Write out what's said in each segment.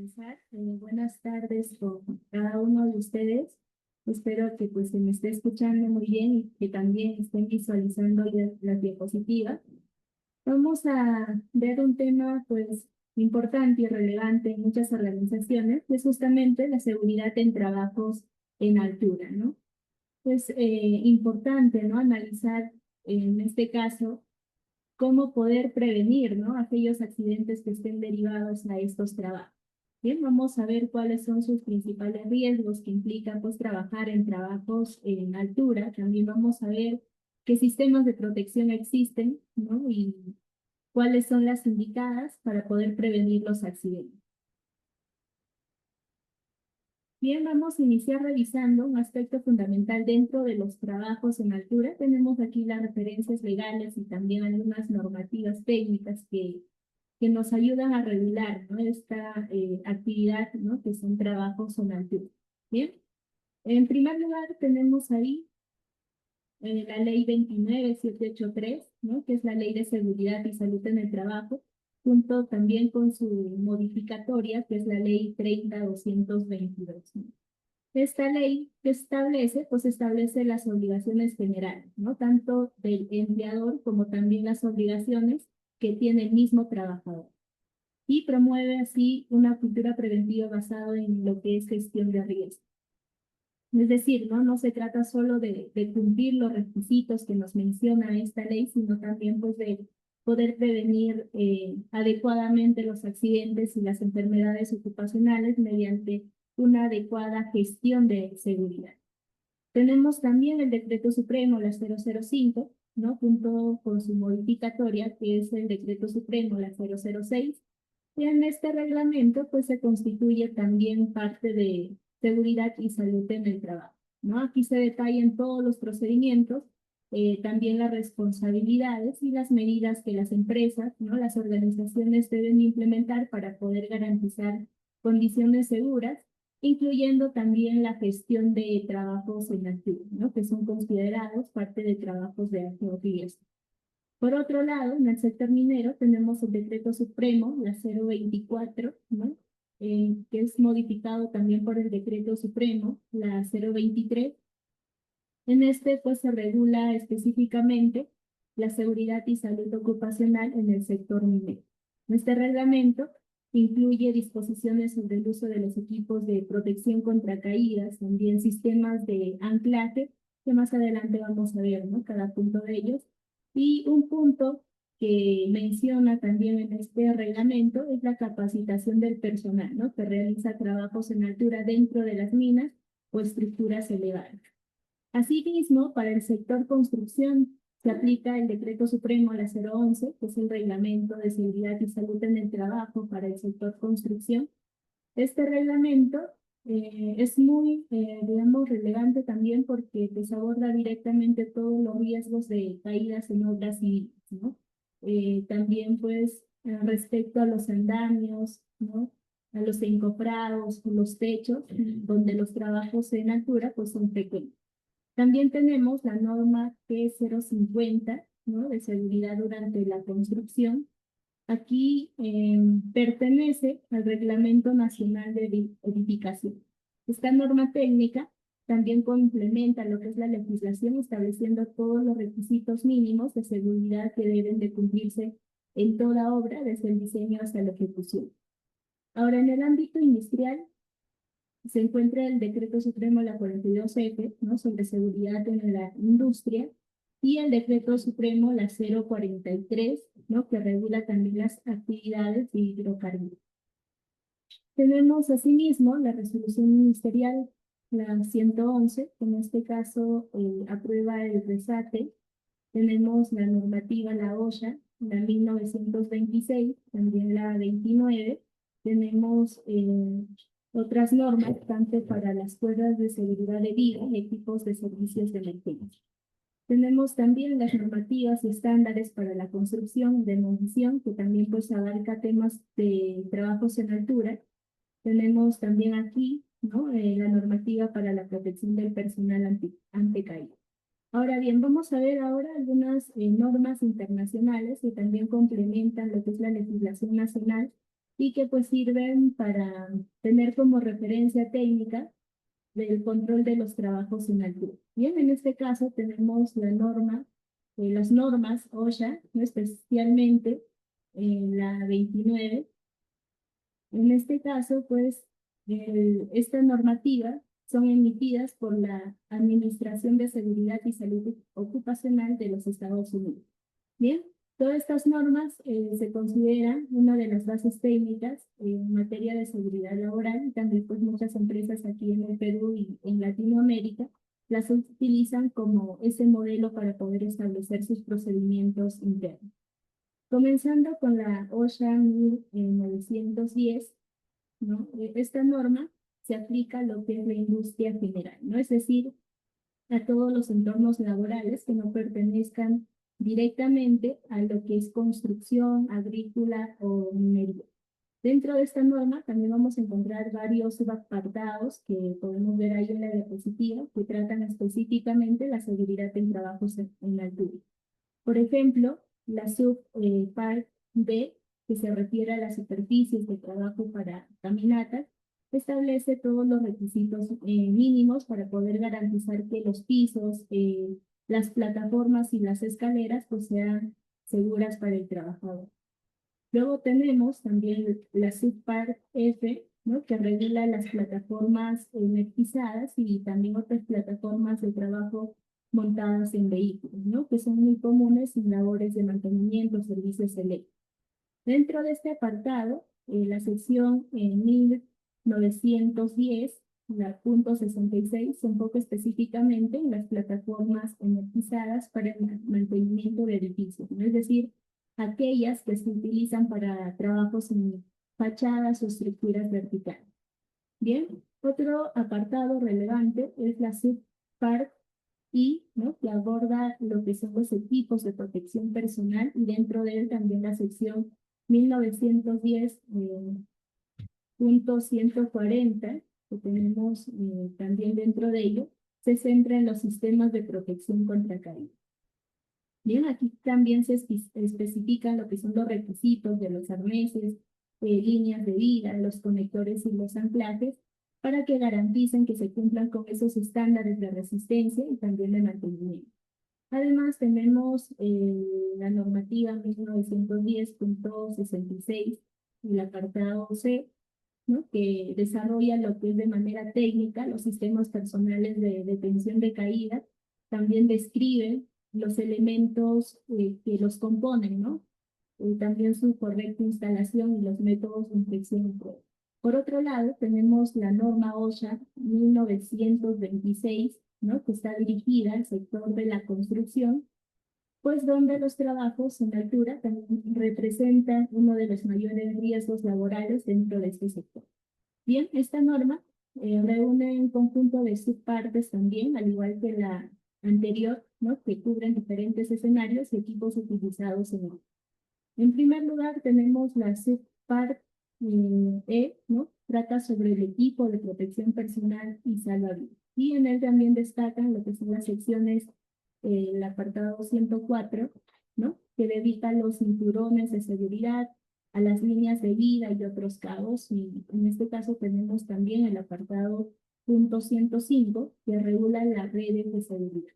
comenzar. Buenas tardes con cada uno de ustedes. Espero que pues se me esté escuchando muy bien y que también estén visualizando las diapositivas. Vamos a ver un tema pues importante y relevante en muchas organizaciones, que es justamente la seguridad en trabajos en altura, ¿no? Es importante, ¿no? Analizar en este caso cómo poder prevenir, ¿no? Aquellos accidentes que estén derivados a estos trabajos. Bien, vamos a ver cuáles son sus principales riesgos que implican pues trabajar en trabajos en altura. También vamos a ver qué sistemas de protección existen, ¿no? Y cuáles son las indicadas para poder prevenir los accidentes. Bien, vamos a iniciar revisando un aspecto fundamental dentro de los trabajos en altura. Tenemos aquí las referencias legales y también algunas normativas técnicas que nos ayudan a regular, ¿no? Esta actividad, ¿no? Que son trabajos en altura. Bien, en primer lugar tenemos ahí la ley 29783, ¿no? Que es la ley de seguridad y salud en el trabajo, junto también con su modificatoria, que es la ley 30222, ¿no? Esta ley que establece, pues establece las obligaciones generales, ¿no? Tanto del empleador como también las obligaciones que tiene el mismo trabajador. Y promueve así una cultura preventiva basada en lo que es gestión de riesgo. Es decir, no se trata solo de cumplir los requisitos que nos menciona esta ley, sino también pues de poder prevenir adecuadamente los accidentes y las enfermedades ocupacionales mediante una adecuada gestión de seguridad. Tenemos también el Decreto Supremo, la 005, ¿no? Junto con su modificatoria, que es el Decreto Supremo, la 006. Y en este reglamento, pues se constituye también parte de seguridad y salud en el trabajo, ¿no? Aquí se detallan todos los procedimientos, también las responsabilidades y las medidas que las empresas, ¿no? Las organizaciones deben implementar para poder garantizar condiciones seguras, incluyendo también la gestión de trabajos en altura, ¿no? Que son considerados parte de trabajos de alto riesgo. Por otro lado, en el sector minero tenemos el Decreto Supremo, la 024, ¿no? Que es modificado también por el Decreto Supremo, la 023. En este, pues, se regula específicamente la seguridad y salud ocupacional en el sector minero. Este reglamento incluye disposiciones sobre el uso de los equipos de protección contra caídas, también sistemas de anclaje, que más adelante vamos a ver, ¿no? Cada punto de ellos. Y un punto que menciona también en este reglamento es la capacitación del personal, ¿no? Que realiza trabajos en altura dentro de las minas o estructuras elevadas. Asimismo, para el sector construcción se aplica el Decreto Supremo la 011, que es el Reglamento de Seguridad y Salud en el Trabajo para el sector construcción. Este reglamento es muy, digamos, relevante también porque pues, aborda directamente todos los riesgos de caídas en obras civiles, ¿no? También, pues, respecto a los andamios, ¿no? A los encofrados, los techos, donde los trabajos en altura, pues, son pequeños. También tenemos la norma P050, ¿no? De seguridad durante la construcción. Aquí pertenece al Reglamento Nacional de Edificación. Esta norma técnica también complementa lo que es la legislación, estableciendo todos los requisitos mínimos de seguridad que deben de cumplirse en toda obra, desde el diseño hasta la ejecución. Ahora, en el ámbito industrial, se encuentra el Decreto Supremo la 42F, ¿no? Sobre seguridad en la industria, y el Decreto Supremo la 043, ¿no? Que regula también las actividades de hidrocarburos. Tenemos asimismo la resolución ministerial, la 111, que en este caso aprueba el resate. Tenemos la normativa, la OSHA, la 1926, también la 29. Tenemos otras normas, tanto para las pruebas de seguridad de vida y equipos de servicios de emergencia. Tenemos también las normativas y estándares para la construcción, demolición, que también pues abarca temas de trabajos en altura. Tenemos también aquí, ¿no? La normativa para la protección del personal ante caída. Ahora bien, vamos a ver ahora algunas normas internacionales que también complementan lo que es la legislación nacional y que pues sirven para tener como referencia técnica del control de los trabajos en altura. Bien, en este caso tenemos la norma, las normas OSHA, ¿no? Especialmente la 29. En este caso, pues, esta normativa son emitidas por la Administración de Seguridad y Salud Ocupacional de los Estados Unidos. Bien, todas estas normas se consideran una de las bases técnicas en materia de seguridad laboral y también pues muchas empresas aquí en el Perú y en Latinoamérica las utilizan como ese modelo para poder establecer sus procedimientos internos. Comenzando con la OSHA 1910, ¿no? Esta norma se aplica a lo que es la industria general, ¿no? Es decir, a todos los entornos laborales que no pertenezcan directamente a lo que es construcción, agrícola o minería. Dentro de esta norma también vamos a encontrar varios subapartados que podemos ver ahí en la diapositiva que tratan específicamente la seguridad en trabajos en altura. Por ejemplo, la subpart B, que se refiere a las superficies de trabajo para caminatas, establece todos los requisitos mínimos para poder garantizar que los pisos, las plataformas y las escaleras pues, sean seguras para el trabajador. Luego tenemos también la subpart F, ¿no? Que regula las plataformas energizadas y también otras plataformas de trabajo montadas en vehículos, ¿no? Que son muy comunes en labores de mantenimiento, servicios eléctricos. Dentro de este apartado, la sección 1910, la punto 66, se enfoca específicamente en las plataformas energizadas para el mantenimiento de edificios, ¿no? Es decir, aquellas que se utilizan para trabajos en fachadas o estructuras verticales. Bien, otro apartado relevante es la subpart I, ¿no? Que aborda lo que son los equipos de protección personal y dentro de él también la sección 1910, punto 140, que tenemos también dentro de ello, se centra en los sistemas de protección contra caída. Bien, aquí también se especifican lo que son los requisitos de los arneses, líneas de vida, los conectores y los anclajes, para que garanticen que se cumplan con esos estándares de resistencia y también de mantenimiento. Además, tenemos la normativa 1910.66, el apartado C, ¿no? Que desarrolla lo que es de manera técnica los sistemas personales de detención de caída. También describe los elementos que los componen, ¿no? También su correcta instalación y los métodos de inspección y prueba. Por otro lado, tenemos la norma OSHA 1926, ¿no? Que está dirigida al sector de la construcción, pues donde los trabajos en altura también representan uno de los mayores riesgos laborales dentro de este sector. Bien, esta norma reúne un conjunto de subpartes también, al igual que la anterior, ¿no? Que cubren diferentes escenarios y equipos utilizados en él. En primer lugar, tenemos la subpart E, ¿no? Trata sobre el equipo de protección personal y salvavidas. Y en él también destacan lo que son las secciones, el apartado 104, ¿no? Que dedica a los cinturones de seguridad, a las líneas de vida y otros cabos. Y en este caso tenemos también el apartado punto 105, que regula las redes de seguridad.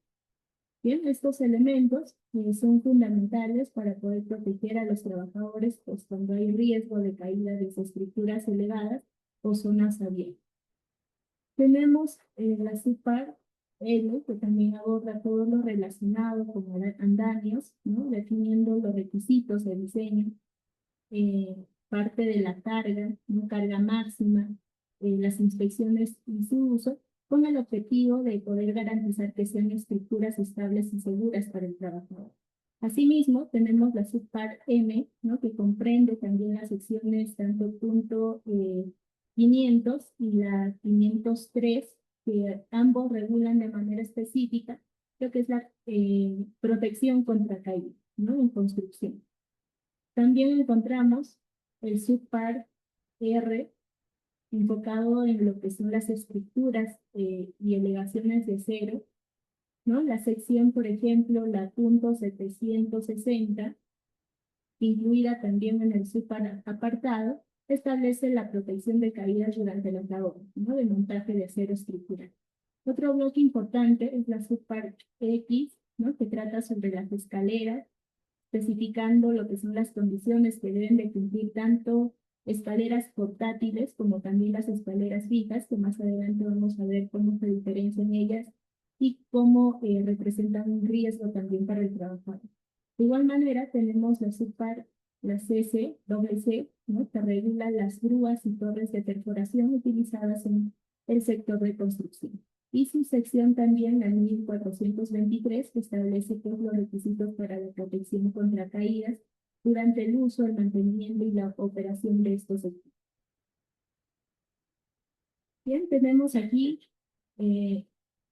Bien, estos elementos son fundamentales para poder proteger a los trabajadores pues, cuando hay riesgo de caída de estructuras elevadas o zonas abiertas. Tenemos la subpart L, que también aborda todo lo relacionado con andamios, ¿no? Definiendo los requisitos de diseño, parte de la carga, ¿no? Carga máxima, las inspecciones y su uso, con el objetivo de poder garantizar que sean estructuras estables y seguras para el trabajador. Asimismo, tenemos la subpart M, ¿no? Que comprende también las secciones tanto punto 500 y la 503, que ambos regulan de manera específica lo que es la protección contra caída, ¿no? En construcción. También encontramos el subpart R, enfocado en lo que son las estructuras y elevaciones de cero, ¿no? La sección, por ejemplo, la punto 760, incluida también en el subapartado, establece la protección de caídas durante las labores, ¿no? De montaje de acero estructural. Otro bloque importante es la subparte X, ¿no? Que trata sobre las escaleras, especificando lo que son las condiciones que deben de cumplir tanto escaleras portátiles como también las escaleras fijas, que más adelante vamos a ver cómo se diferencian ellas y cómo representan un riesgo también para el trabajador. De igual manera, tenemos la subpart, la CC, doble C, ¿no? Que regula las grúas y torres de perforación utilizadas en el sector de construcción. Y su sección también, la 1423, que establece pues, los requisitos para la protección contra caídas durante el uso, el mantenimiento y la operación de estos equipos. Bien, tenemos aquí eh,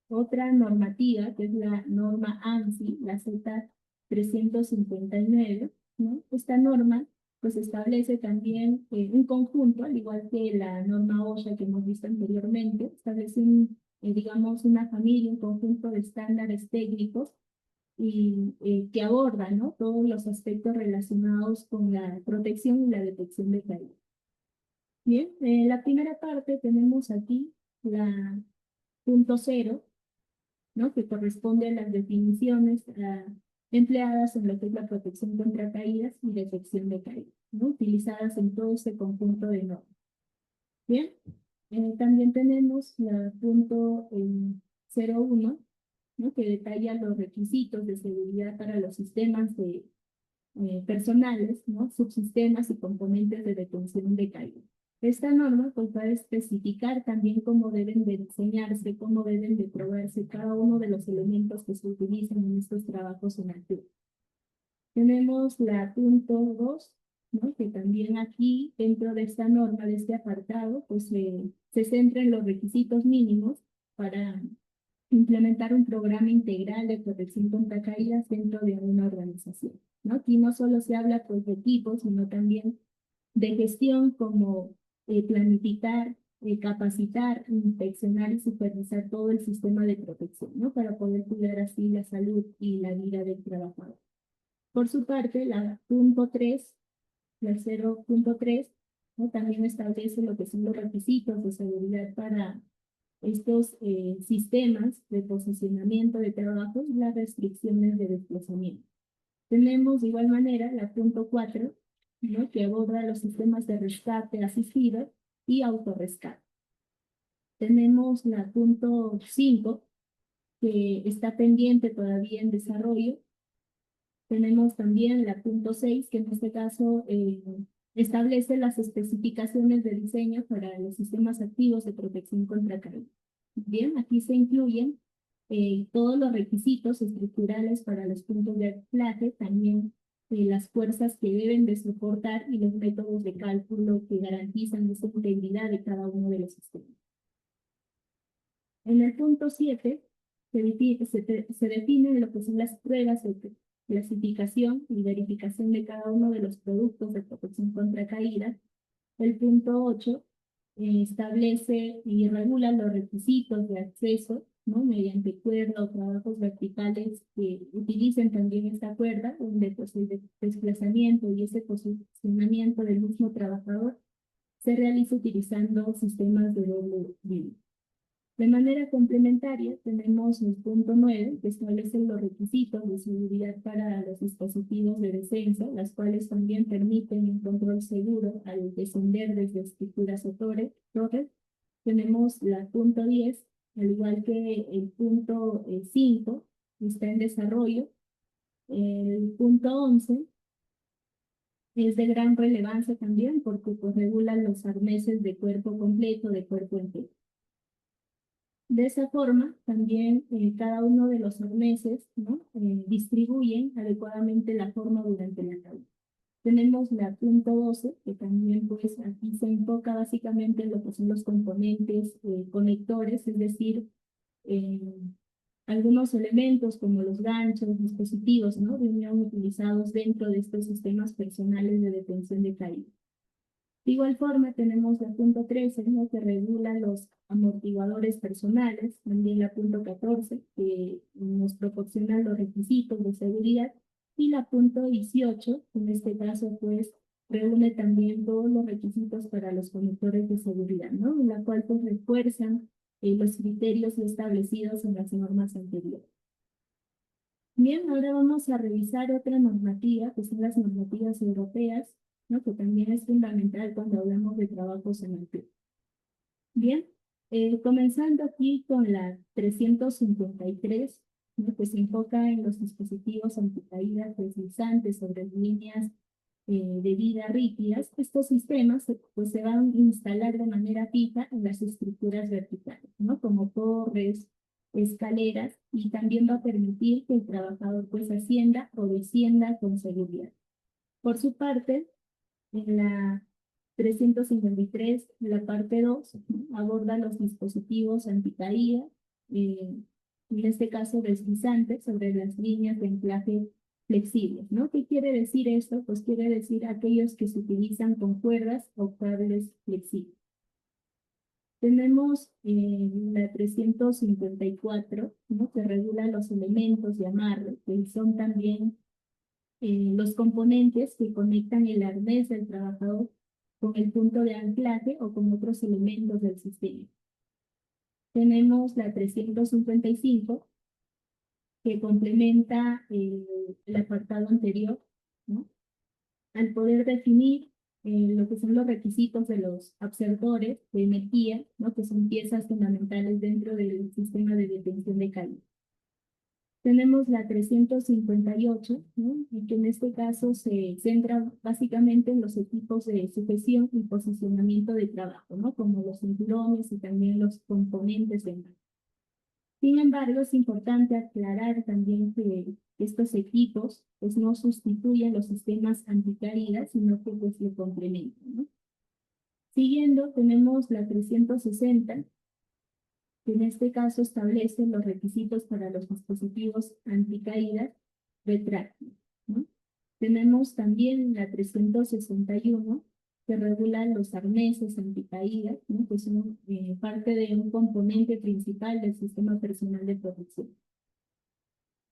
otra normativa, que es la norma ANSI, la Z359, ¿no? Esta norma pues establece también un conjunto, al igual que la norma OSHA que hemos visto anteriormente, establece digamos, una familia, un conjunto de estándares técnicos y que abordan, ¿no? Todos los aspectos relacionados con la protección y la detección de caídas. Bien, en la primera parte tenemos aquí la punto cero, ¿no? Que corresponde a las definiciones empleadas en lo que es la protección contra caídas y detección de caídas, ¿no? Utilizadas en todo este conjunto de normas. Bien, también tenemos la punto 01, ¿no? Que detalla los requisitos de seguridad para los sistemas de, personales, ¿no? Subsistemas y componentes de detención de caída. Esta norma pues, va a especificar también cómo deben de diseñarse, cómo deben de probarse cada uno de los elementos que se utilizan en estos trabajos en altura. Tenemos la punto 2, ¿no? Que también aquí, dentro de esta norma, de este apartado, pues se centra en los requisitos mínimos para implementar un programa integral de protección contra caídas dentro de una organización, ¿no? Aquí no solo se habla pues, de equipos, sino también de gestión como planificar, capacitar, inspeccionar y supervisar todo el sistema de protección, ¿no? Para poder cuidar así la salud y la vida del trabajador. Por su parte, la punto 3, la 0.3, ¿no? También establece lo que son los requisitos de seguridad para estos sistemas de posicionamiento de trabajos y las restricciones de desplazamiento. Tenemos de igual manera la punto 4, ¿no? Que aborda los sistemas de rescate asistido y autorrescate. Tenemos la punto 5, que está pendiente todavía en desarrollo. Tenemos también la punto 6, que en este caso establece las especificaciones de diseño para los sistemas activos de protección contra caída. Bien, aquí se incluyen todos los requisitos estructurales para los puntos de anclaje, también las fuerzas que deben de soportar y los métodos de cálculo que garantizan esa integridad de cada uno de los sistemas. En el punto 7 se definen lo que son las pruebas de clasificación y verificación de cada uno de los productos de protección contra caídas. El punto 8 establece y regula los requisitos de acceso, ¿no? Mediante cuerda o trabajos verticales que utilicen también esta cuerda, donde pues, el desplazamiento y ese posicionamiento del mismo trabajador se realiza utilizando sistemas de doble vía. De manera complementaria, tenemos el punto 9, que establece los requisitos de seguridad para los dispositivos de descenso, las cuales también permiten un control seguro al descender desde estructuras o torres. Tenemos la punto 10, al igual que el punto 5, está en desarrollo. El punto 11 es de gran relevancia también porque pues, regula los arneses de cuerpo completo, de cuerpo entero. De esa forma, también cada uno de los arneses, ¿no? Distribuyen adecuadamente la forma durante la caída. Tenemos la punto 12, que también pues aquí se enfoca básicamente en lo que son los componentes conectores, es decir, eh, algunos elementos como los ganchos, dispositivos, ¿no? De unión utilizados dentro de estos sistemas personales de detención de caída. De igual forma, tenemos la punto 13, ¿no? Que regula los amortiguadores personales, también la punto 14, que nos proporciona los requisitos de seguridad, y la punto 18, en este caso, pues, reúne también todos los requisitos para los conductores de seguridad, ¿no? En la cual pues refuerzan los criterios establecidos en las normas anteriores. Bien, ahora vamos a revisar otra normativa, que son las normativas europeas, ¿no? Que también es fundamental cuando hablamos de trabajos en altura. Bien, comenzando aquí con la 353, ¿no? Que se enfoca en los dispositivos anticaídas deslizantes sobre líneas de vida rígidas. Estos sistemas pues, se van a instalar de manera fija en las estructuras verticales, ¿no? Como torres, escaleras, y también va a permitir que el trabajador pues ascienda o descienda con seguridad. Por su parte, en la 353, la parte 2, ¿no? Aborda los dispositivos anticaída, en este caso deslizantes, sobre las líneas de anclaje flexibles, ¿no? ¿Qué quiere decir esto? Pues quiere decir aquellos que se utilizan con cuerdas o cables flexibles. Tenemos la 354, ¿no? Que regula los elementos de amarre, que son también los componentes que conectan el arnés del trabajador con el punto de anclaje o con otros elementos del sistema. Tenemos la 355, que complementa el apartado anterior, ¿no? Al poder definir lo que son los requisitos de los absortores de energía, ¿no? Que son piezas fundamentales dentro del sistema de detención de calor. Tenemos la 358, ¿no? Y que en este caso se centra básicamente en los equipos de sujeción y posicionamiento de trabajo, ¿no? Como los cinturones y también los componentes de mano. Sin embargo, es importante aclarar también que estos equipos pues, no sustituyen los sistemas anticaídas, sino que pues, lo complementan, ¿no? Siguiendo, tenemos la 360, que en este caso establece los requisitos para los dispositivos anticaídas retráctiles, ¿no? Tenemos también la 361, que regula los arneses anticaídas, ¿no? Que son parte de un componente principal del sistema personal de protección.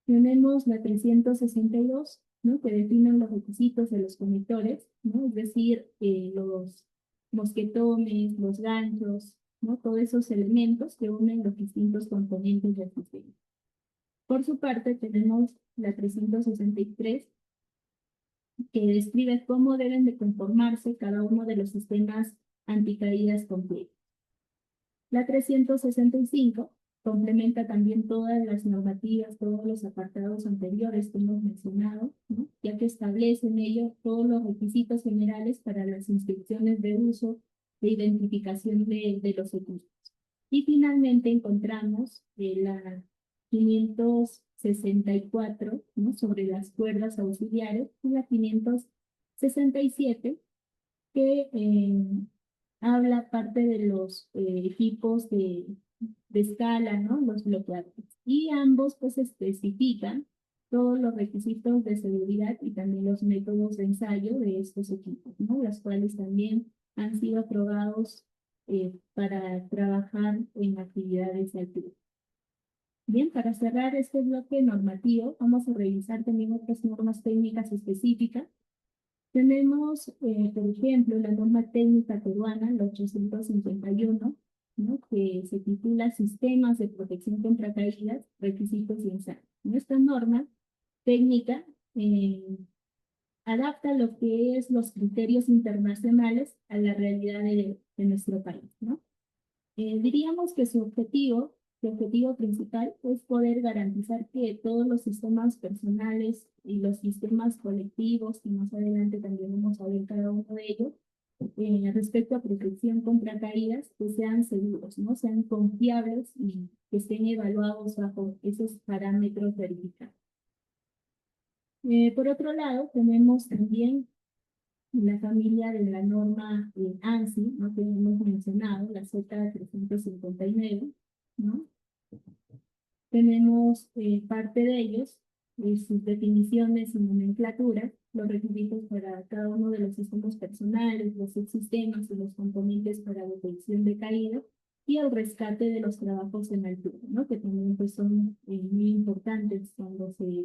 Tenemos la 362, ¿no? Que define los requisitos de los conectores, ¿no? Es decir, los mosquetones, los ganchos, ¿no? Todos esos elementos que unen los distintos componentes del sistema. Por su parte, tenemos la 363, que describe cómo deben de conformarse cada uno de los sistemas anticaídas completos. La 365 complementa también todas las normativas, todos los apartados anteriores que hemos mencionado, ¿no? Ya que establece en ello todos los requisitos generales para las instrucciones de uso, de identificación de los equipos. Y finalmente encontramos la 564, ¿no? Sobre las cuerdas auxiliares, y la 567, que habla parte de los equipos de escala, ¿no? Los bloqueadores. Y ambos pues especifican todos los requisitos de seguridad y también los métodos de ensayo de estos equipos, ¿no? Los cuales también han sido aprobados para trabajar en actividades de altura. Bien, para cerrar este bloque normativo, vamos a revisar también otras normas técnicas específicas. Tenemos, por ejemplo, la norma técnica peruana, la 851, ¿no? Que se titula Sistemas de Protección contra Caídas, Requisitos y Ensayos. Esta norma técnica adapta lo que es los criterios internacionales a la realidad de nuestro país, ¿no? Diríamos que su objetivo principal es poder garantizar que todos los sistemas personales y los sistemas colectivos, y más adelante también vamos a ver cada uno de ellos, respecto a protección contra caídas, que sean seguros, ¿no? Sean confiables y que estén evaluados bajo esos parámetros verificados. Por otro lado, tenemos también la familia de la norma ANSI, ¿no? Que hemos mencionado, la Z359, ¿no? Tenemos parte de ellos, sus definiciones y nomenclaturas, los requisitos para cada uno de los sistemas personales, los subsistemas y los componentes para detección de caída y el rescate de los trabajos en altura, ¿no? Que también pues, son muy importantes cuando se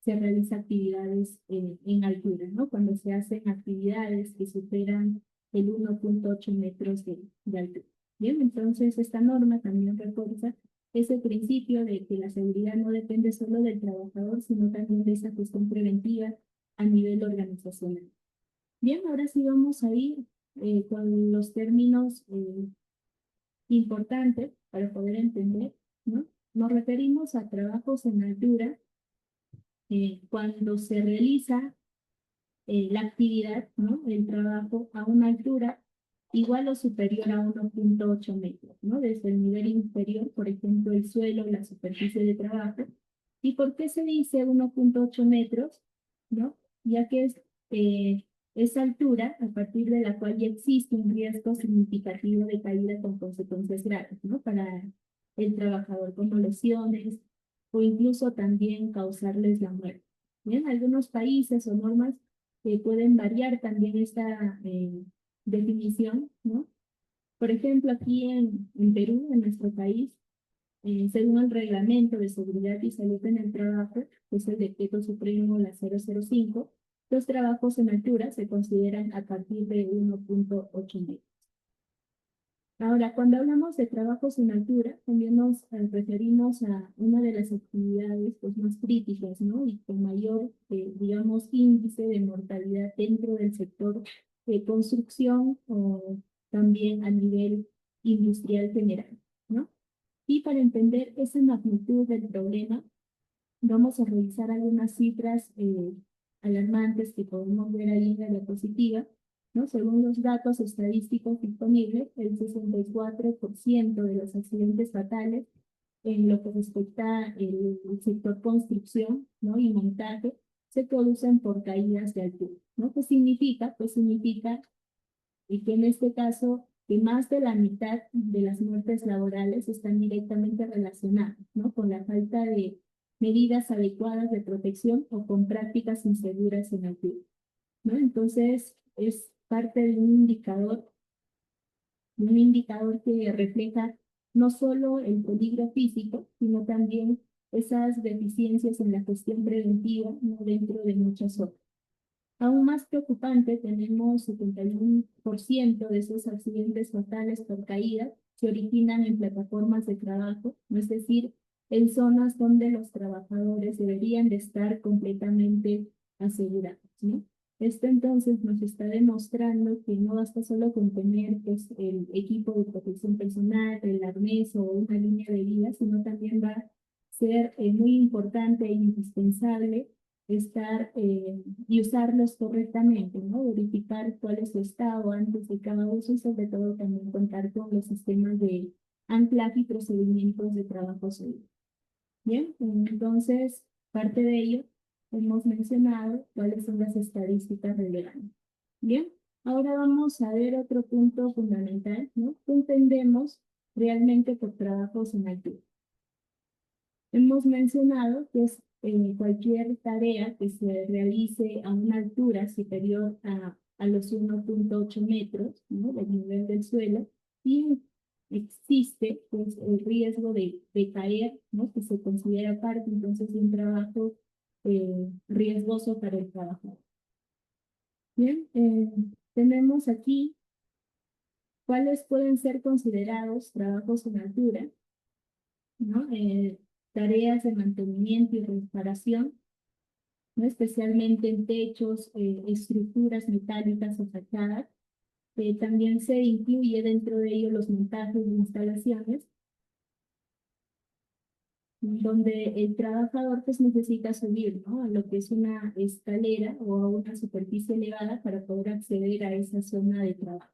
se realiza actividades en altura, ¿no? Cuando se hacen actividades que superan el 1.8 metros de altura. Bien, entonces esta norma también refuerza ese principio de que la seguridad no depende solo del trabajador, sino también de esa cuestión preventiva a nivel organizacional. Bien, ahora sí vamos a ir con los términos importantes para poder entender, ¿no? Nos referimos a trabajos en altura cuando se realiza la actividad, ¿no? El trabajo a una altura igual o superior a 1.8 metros, ¿no? Desde el nivel inferior, por ejemplo, el suelo, la superficie de trabajo. ¿Y por qué se dice 1.8 metros? ¿No? Ya que es esa altura a partir de la cual ya existe un riesgo significativo de caída con consecuencias graves, ¿no? Para el trabajador, como lesiones o incluso también causarles la muerte. Bien, algunos países o normas pueden variar también esta definición, ¿no? Por ejemplo, aquí en Perú, en nuestro país, según el Reglamento de Seguridad y Salud en el Trabajo, que es el Decreto Supremo, la 005, los trabajos en altura se consideran a partir de 1.8 metros. Ahora, cuando hablamos de trabajos en altura, también nos referimos a una de las actividades pues, más críticas, ¿no? Y con mayor, digamos, índice de mortalidad dentro del sector de construcción o también a nivel industrial general, ¿no? Y para entender esa magnitud del problema, vamos a revisar algunas cifras alarmantes que podemos ver ahí en la diapositiva, ¿no? Según los datos estadísticos disponibles, el 64% de los accidentes fatales en lo que respecta al sector construcción, ¿no? Y montaje se producen por caídas de altura, ¿no? ¿Qué significa? Pues significa que en este caso que más de la mitad de las muertes laborales están directamente relacionadas, ¿no? Con la falta de medidas adecuadas de protección o con prácticas inseguras en el club, ¿no? Entonces, es parte de un indicador que refleja no solo el peligro físico, sino también esas deficiencias en la gestión preventiva, ¿no? Dentro de muchas otras. Aún más preocupante, tenemos 71% de esos accidentes fatales por caída se originan en plataformas de trabajo, ¿no? Es decir, en zonas donde los trabajadores deberían de estar completamente asegurados, ¿no? Esto entonces nos está demostrando que no basta solo con tener pues, el equipo de protección personal, el arnés o una línea de vida, sino también va a ser muy importante e indispensable estar y usarlos correctamente, ¿no? Verificar cuál es su estado antes de cada uso y sobre todo también contar con los sistemas de anclaje y procedimientos de trabajo seguro. Bien, entonces, parte de ello, hemos mencionado cuáles son las estadísticas relevantes. Bien, ahora vamos a ver otro punto fundamental, ¿no? ¿Qué entendemos realmente por trabajos en altura? Hemos mencionado que es cualquier tarea que se realice a una altura superior a los 1.8 metros, ¿no? Del nivel del suelo y existe pues, el riesgo de caer, ¿no? Que se considera parte entonces de un trabajo riesgoso para el trabajador. Bien, tenemos aquí cuáles pueden ser considerados trabajos en altura, ¿no? Tareas de mantenimiento y reparación, ¿no? Especialmente en techos, estructuras metálicas o fachadas. También se incluye dentro de ello los montajes de instalaciones, donde el trabajador pues necesita subir, ¿no? A lo que es una escalera o a una superficie elevada para poder acceder a esa zona de trabajo.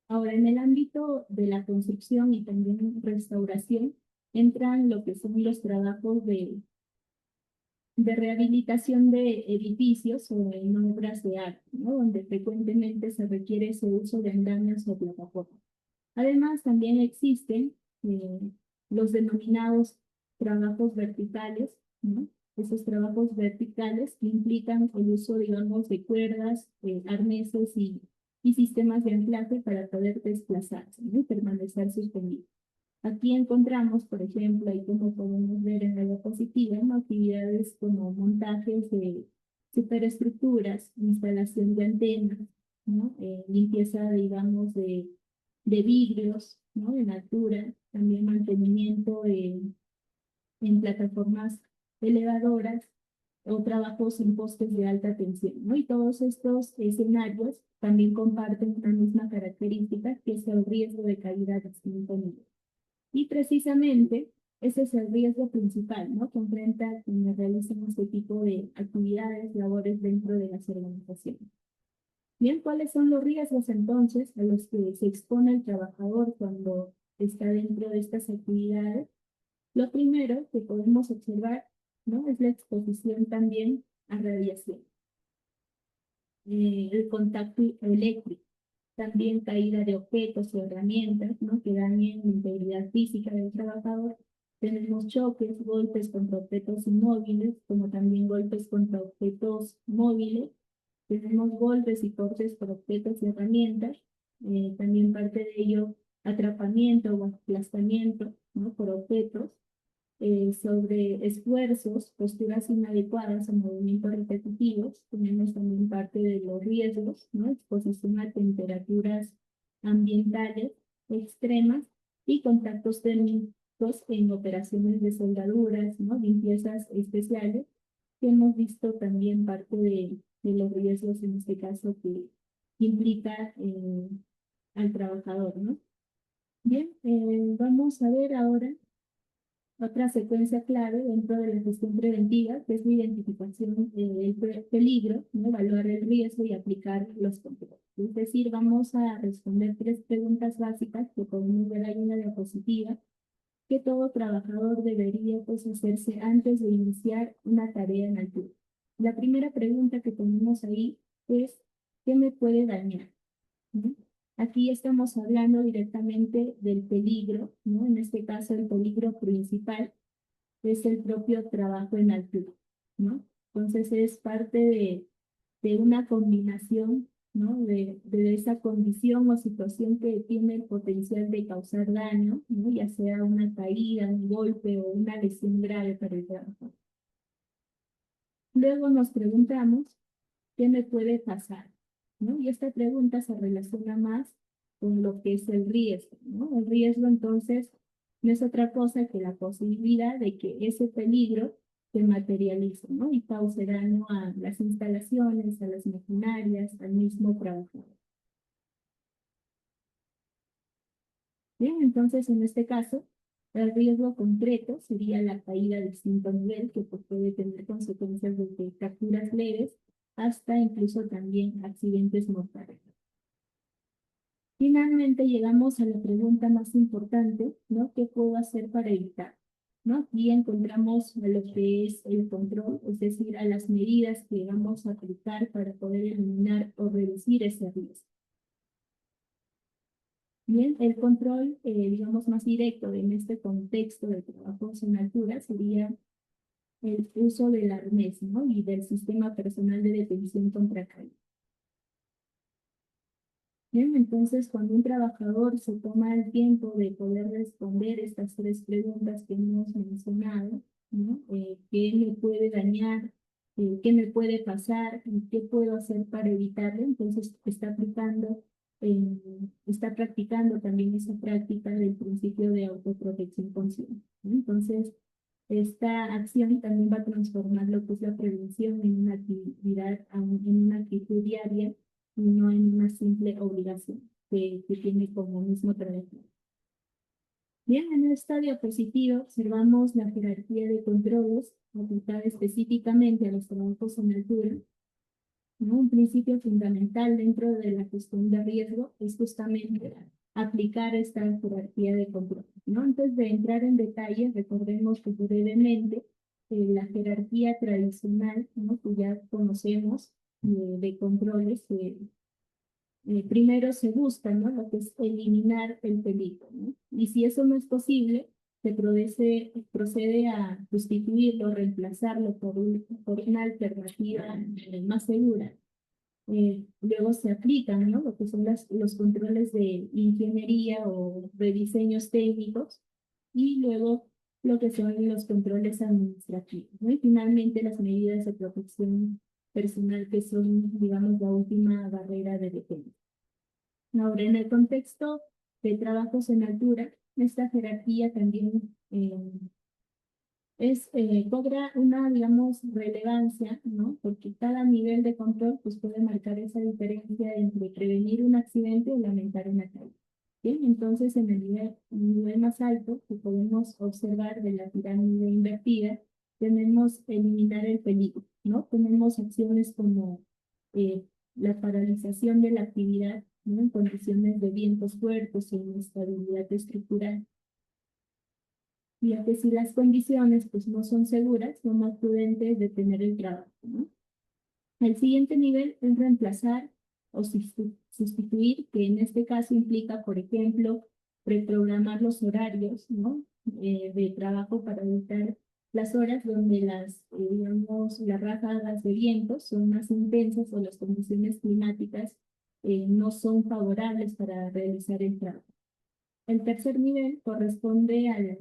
Ahora, en el ámbito de la construcción y también restauración, entran lo que son los trabajos de rehabilitación de edificios o en obras de arte, ¿no? Donde frecuentemente se requiere ese uso de andamios o plataformas. Además, también existen los denominados trabajos verticales, ¿no? Esos trabajos verticales que implican el uso, digamos, de cuerdas, arneses y sistemas de anclaje para poder desplazarse, ¿no? Y permanecer suspendido. Aquí encontramos, por ejemplo, y como podemos ver en la diapositiva, ¿no? Actividades como montajes de superestructuras, instalación de antenas, ¿no? Limpieza, digamos, de vidrios, ¿no? En altura, también mantenimiento en plataformas elevadoras o trabajos en postes de alta tensión, ¿no? Y todos estos escenarios también comparten una misma característica, que es el riesgo de caída a distinto nivel. Y precisamente ese es el riesgo principal, ¿no? Que enfrenta quienes realizan este tipo de actividades, labores dentro de las organizaciones. Bien, ¿cuáles son los riesgos entonces a los que se expone el trabajador cuando está dentro de estas actividades? Lo primero que podemos observar, ¿no? Es la exposición también a radiación, el contacto eléctrico, también caída de objetos o herramientas, ¿no? Que dañen la integridad física del trabajador. Tenemos choques, golpes contra objetos inmóviles, como también golpes contra objetos móviles. Tenemos golpes y cortes por objetos y herramientas. También parte de ello, atrapamiento o aplastamiento, ¿no? Por objetos. Sobre esfuerzos, posturas inadecuadas o movimientos repetitivos. Tenemos también parte de los riesgos, ¿no? Exposición a temperaturas ambientales extremas y contactos térmicos en operaciones de soldaduras, ¿no? Limpiezas especiales, que hemos visto también parte de los riesgos en este caso que implica al trabajador, ¿no? Bien, vamos a ver ahora otra secuencia clave dentro de la gestión preventiva, que es la identificación del peligro, ¿no? Evaluar el riesgo y aplicar los controles. Es decir, vamos a responder tres preguntas básicas que podemos ver ahí en la diapositiva, que todo trabajador debería, pues, hacerse antes de iniciar una tarea en altura. La primera pregunta que tenemos ahí es, ¿qué me puede dañar? ¿No? Aquí estamos hablando directamente del peligro, ¿no? En este caso, el peligro principal es el propio trabajo en altura, ¿no? Entonces es parte de una combinación, ¿no? De esa condición o situación que tiene el potencial de causar daño, ¿no? Ya sea una caída, un golpe o una lesión grave para el trabajador. Luego nos preguntamos, ¿qué me puede pasar? ¿No? Y esta pregunta se relaciona más con lo que es el riesgo, ¿no? El riesgo entonces no es otra cosa que la posibilidad de que ese peligro se materialice, ¿no? Y cause daño a las instalaciones, a las maquinarias, al mismo trabajador. Bien, entonces en este caso, el riesgo concreto sería la caída de distinto nivel, que pues, puede tener consecuencias desde fracturas leves hasta incluso también accidentes mortales. Finalmente llegamos a la pregunta más importante, ¿no? ¿Qué puedo hacer para evitar? ¿No? Aquí encontramos a lo que es el control, es decir, a las medidas que vamos a aplicar para poder eliminar o reducir ese riesgo. Bien, el control, digamos, más directo en este contexto de trabajos en altura sería el uso del arnés, ¿no? Y del sistema personal de detención contra caída. Bien, entonces cuando un trabajador se toma el tiempo de poder responder estas tres preguntas que hemos mencionado, ¿no? ¿Qué me puede dañar? ¿Qué me puede pasar? ¿Y qué puedo hacer para evitarlo? Entonces está practicando también esa práctica del principio de autoprotección consciente, ¿no? Entonces, esta acción también va a transformar lo que es la prevención en una actividad, en una actitud diaria y no en una simple obligación que tiene como mismo trabajo. Bien, en esta diapositiva observamos la jerarquía de controles aplicada específicamente a los trabajos en altura, ¿no? Un principio fundamental dentro de la gestión de riesgo es justamente aplicar esta jerarquía de control, ¿no? Antes de entrar en detalle, recordemos que brevemente la jerarquía tradicional, ¿no? Que ya conocemos de controles, primero se busca, ¿no? Lo que es eliminar el peligro, ¿no? Y si eso no es posible, procede a sustituirlo, reemplazarlo por una alternativa más segura. Luego se aplican, ¿no? Lo que son los controles de ingeniería o de diseños técnicos, y luego lo que son los controles administrativos, ¿no? Y finalmente las medidas de protección personal que son, digamos, la última barrera de defensa. Ahora, en el contexto de trabajos en altura, esta jerarquía también cobra una, digamos, relevancia, ¿no? Porque cada nivel de control pues, puede marcar esa diferencia entre prevenir un accidente o lamentar una caída. Bien, entonces en el nivel más alto que podemos observar de la pirámide invertida, tenemos eliminar el peligro, ¿no? Tenemos acciones como eh, la paralización de la actividad, ¿no? En condiciones de vientos fuertes o inestabilidad estructural, ya que si las condiciones pues, no son seguras, lo más prudente es detener el trabajo, ¿no? El siguiente nivel es reemplazar o sustituir, que en este caso implica, por ejemplo, reprogramar los horarios, ¿no? De trabajo para evitar las horas donde digamos, las ráfagas de viento son más intensas o las condiciones climáticas no son favorables para realizar el trabajo. El tercer nivel corresponde al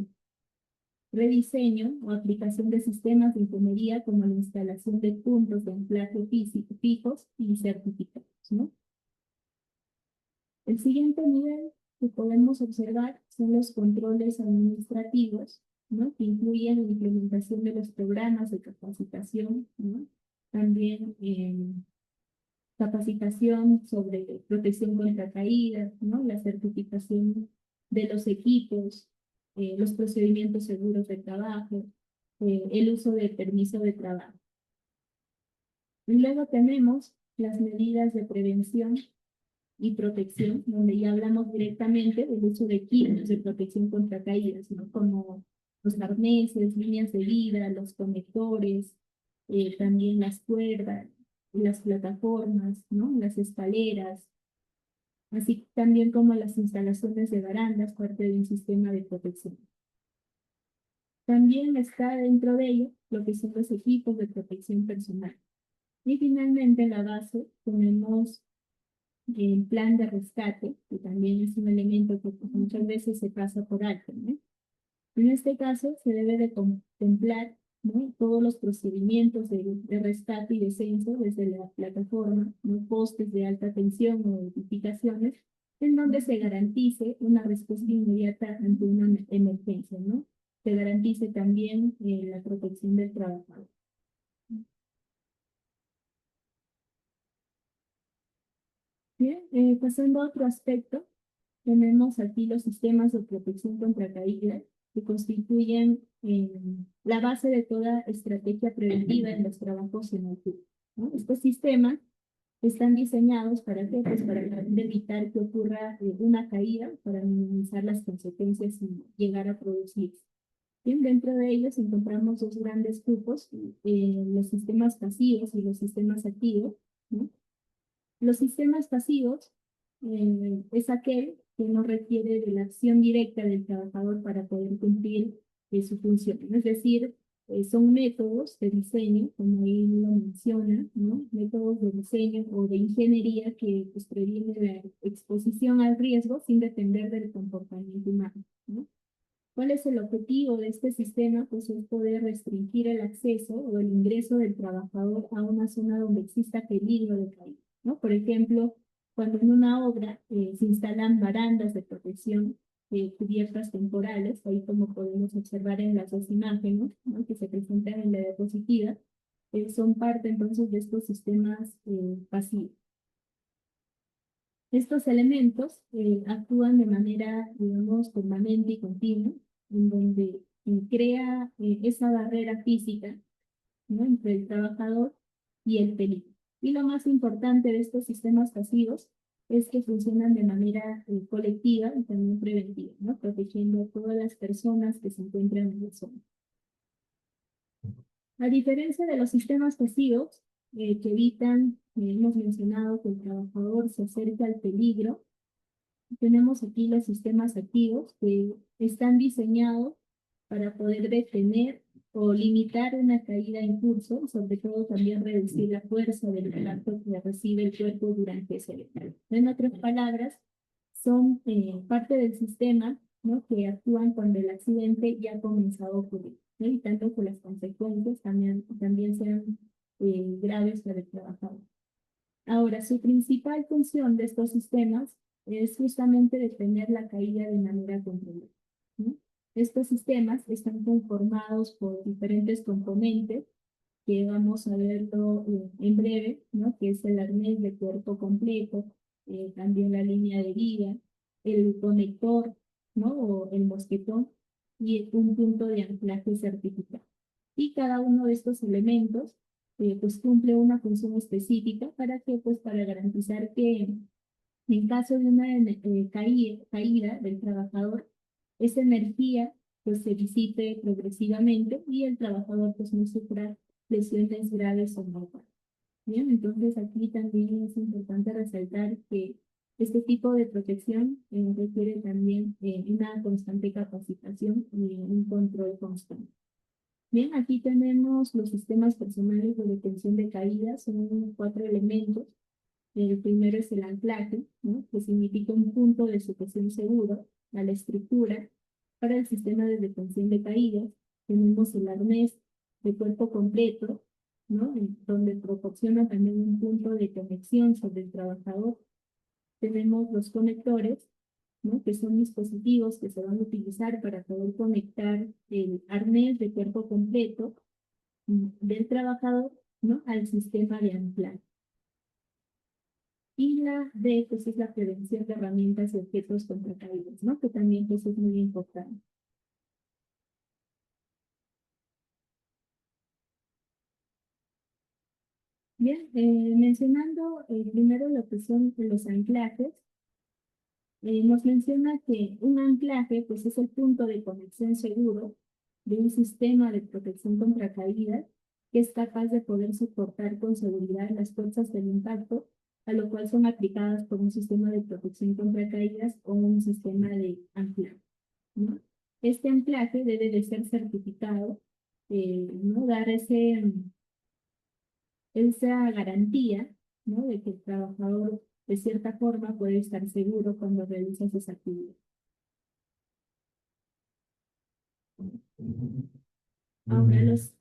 rediseño o aplicación de sistemas de ingeniería como la instalación de puntos de anclaje fijos y certificados, ¿no? El siguiente nivel que podemos observar son los controles administrativos, ¿no? Que incluyen la implementación de los programas de capacitación, ¿no? También capacitación sobre protección contra caídas, ¿no? La certificación de los equipos, los procedimientos seguros de trabajo, el uso de permiso de trabajo. Y luego tenemos las medidas de prevención y protección, donde ya hablamos directamente del uso de equipos de protección contra caídas, ¿no? Como los arneses, líneas de vida, los conectores, también las cuerdas, las plataformas, ¿no? Las escaleras, así también como las instalaciones de barandas, parte de un sistema de protección. También está dentro de ello lo que son los equipos de protección personal. Y finalmente en la base tenemos el plan de rescate, que también es un elemento que pues, muchas veces se pasa por alto, ¿no? En este caso se debe de contemplar, ¿no? Todos los procedimientos de rescate y descenso desde la plataforma, ¿no? Postes de alta tensión o edificaciones, en donde se garantice una respuesta inmediata ante una emergencia, ¿no? Se garantice también la protección del trabajador. Bien, pasando a otro aspecto, tenemos aquí los sistemas de protección contra caídas que constituyen la base de toda estrategia preventiva en los trabajos en altura, ¿no? Estos sistemas están diseñados para qué? Pues para evitar que ocurra una caída, para minimizar las consecuencias y llegar a producirse. Bien, dentro de ellos encontramos dos grandes grupos, los sistemas pasivos y los sistemas activos, ¿no? Los sistemas pasivos es aquel que no requiere de la acción directa del trabajador para poder cumplir su función. Es decir, son métodos de diseño, como ahí lo menciona, ¿no? Métodos de diseño o de ingeniería que pues, previene la exposición al riesgo sin depender del comportamiento humano, ¿no? ¿Cuál es el objetivo de este sistema? Pues es poder restringir el acceso o el ingreso del trabajador a una zona donde exista peligro de caída, ¿no? Por ejemplo, cuando en una obra se instalan barandas de protección, cubiertas temporales, ahí como podemos observar en las dos imágenes, ¿no? Que se presentan en la diapositiva, son parte entonces de estos sistemas pasivos. Estos elementos actúan de manera, digamos, permanente y continua, en donde crea esa barrera física, ¿no? Entre el trabajador y el peligro. Y lo más importante de estos sistemas pasivos es que funcionan de manera colectiva y también preventiva, ¿no? Protegiendo a todas las personas que se encuentran en la zona. A diferencia de los sistemas pasivos, que evitan, hemos mencionado que el trabajador se acerca al peligro, tenemos aquí los sistemas activos que están diseñados para poder detener o limitar una caída en curso, sobre todo también reducir la fuerza del impacto que recibe el cuerpo durante ese evento. En otras palabras, son parte del sistema ¿no? Que actúan cuando el accidente ya ha comenzado a ocurrir, ¿no? Y tanto que las consecuencias también sean graves para el trabajador. Ahora, su principal función de estos sistemas es justamente detener la caída de manera controlada, ¿no? Estos sistemas están conformados por diferentes componentes que vamos a verlo en breve, ¿no? Que es el arnés de cuerpo completo, también la línea de vida, el conector, ¿no? O el mosquetón y un punto de anclaje certificado. Y cada uno de estos elementos pues cumple una función específica para que, pues para garantizar que en caso de una caída del trabajador, esa energía pues se disipe progresivamente y el trabajador pues no sufra lesiones graves o mortales. Bien, entonces aquí también es importante resaltar que este tipo de protección requiere también una constante capacitación y un control constante. Bien, aquí tenemos los sistemas personales de detención de caídas, son 4 elementos. El primero es el anclaje, ¿no? Que significa un punto de sujeción seguro a la estructura. Para el sistema de detención de caídas, tenemos el arnés de cuerpo completo, ¿no? Donde proporciona también un punto de conexión sobre el trabajador. Tenemos los conectores, ¿no? Que son dispositivos que se van a utilizar para poder conectar el arnés de cuerpo completo del trabajador, ¿no? Al sistema de anclaje. Y la D, pues, es la prevención de herramientas y objetos contra caídas, ¿no? Que también pues, es muy importante. Bien, mencionando primero lo que son los anclajes, nos menciona que un anclaje pues, es el punto de conexión seguro de un sistema de protección contra caídas que es capaz de poder soportar con seguridad las fuerzas del impacto, a lo cual son aplicadas por un sistema de protección contra caídas o un sistema de anclaje, ¿no? Este anclaje debe de ser certificado, ¿no? Dar esa garantía, ¿no? De que el trabajador de cierta forma puede estar seguro cuando realiza sus actividades. Ahora, los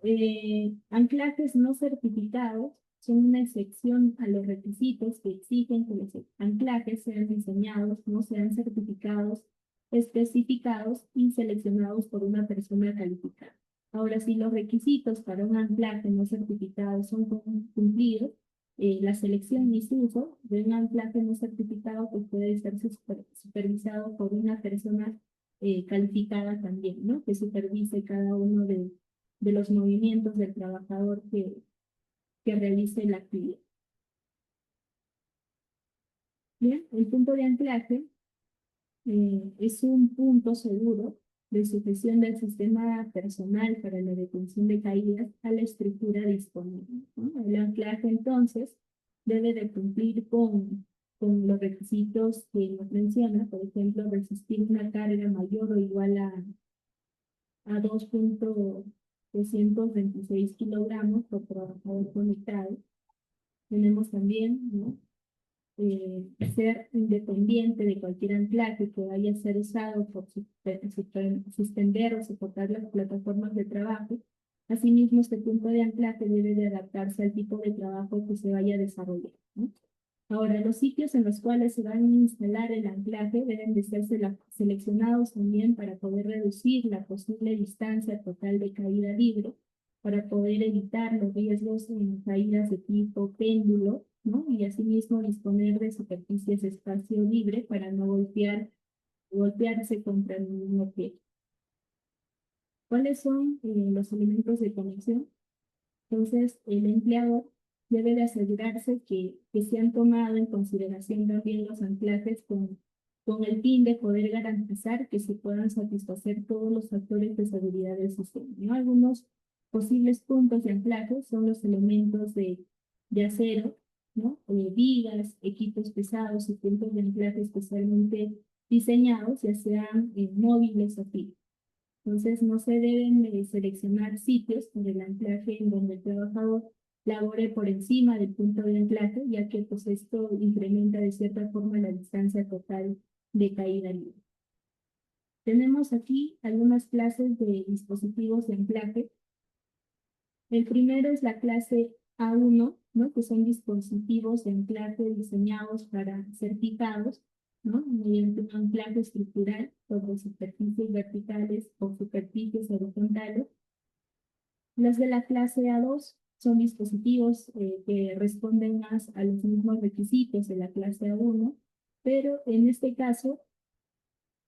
anclajes no certificados son una excepción a los requisitos que exigen que los anclajes sean diseñados, no sean certificados, especificados y seleccionados por una persona calificada. Ahora, si los requisitos para un anclaje no certificado son cumplidos, la selección y su uso de un anclaje no certificado pues puede ser supervisado por una persona calificada también, ¿no? Que supervise cada uno de los movimientos del trabajador que realice la actividad. Bien, el punto de anclaje es un punto seguro de sujeción del sistema personal para la detención de caídas a la estructura disponible, ¿no? El anclaje entonces debe de cumplir con los requisitos que nos menciona, por ejemplo, resistir una carga mayor o igual a 2,326 kilogramos por trabajador conectado. Tenemos también, ¿no? Ser independiente de cualquier anclaje que vaya a ser usado por suspender o soportar las plataformas de trabajo. Asimismo, este punto de anclaje debe de adaptarse al tipo de trabajo que se vaya a desarrollar, ¿no? Ahora, los sitios en los cuales se van a instalar el anclaje deben de ser seleccionados también para poder reducir la posible distancia total de caída libre, para poder evitar los riesgos en caídas de tipo péndulo, ¿no? Y asimismo disponer de superficies de espacio libre para no golpearse contra ningún objeto. ¿Cuáles son los elementos de conexión? Entonces, el empleador debe de asegurarse que se han tomado en consideración también los anclajes con el fin de poder garantizar que se puedan satisfacer todos los factores de seguridad del sistema, ¿no? Algunos posibles puntos de anclaje son los elementos de acero, ¿no? Vigas, equipos pesados y puntos de anclaje especialmente diseñados, ya sean móviles o fijos. Entonces, no se deben seleccionar sitios con el anclaje en donde el trabajador labore por encima del punto de anclaje, ya que pues, esto incrementa de cierta forma la distancia total de caída libre. Tenemos aquí algunas clases de dispositivos de anclaje. El primero es la clase A1, ¿no? Que son dispositivos de anclaje diseñados para ser fijados, ¿no? Mediante un anclaje estructural sobre superficies verticales o superficies horizontales. Los de la clase A2 son dispositivos que responden más a los mismos requisitos de la clase A1, pero en este caso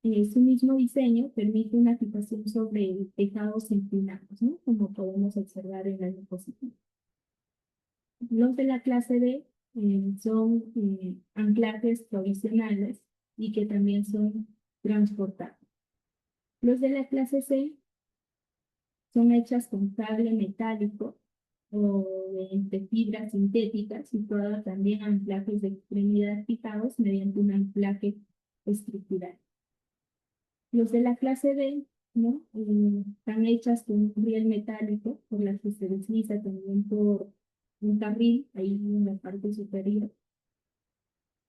su mismo diseño permite una fijación sobre tejados inclinados, ¿no? Como podemos observar en la diapositiva. Los de la clase B son anclajes provisionales y que también son transportables. Los de la clase C son hechas con cable metálico o de fibras sintéticas, situadas también anclajes de extremidad fijados mediante un anclaje estructural. Los de la clase D, ¿no? Están hechas con un riel metálico por la que se desliza también por un carril ahí en la parte superior.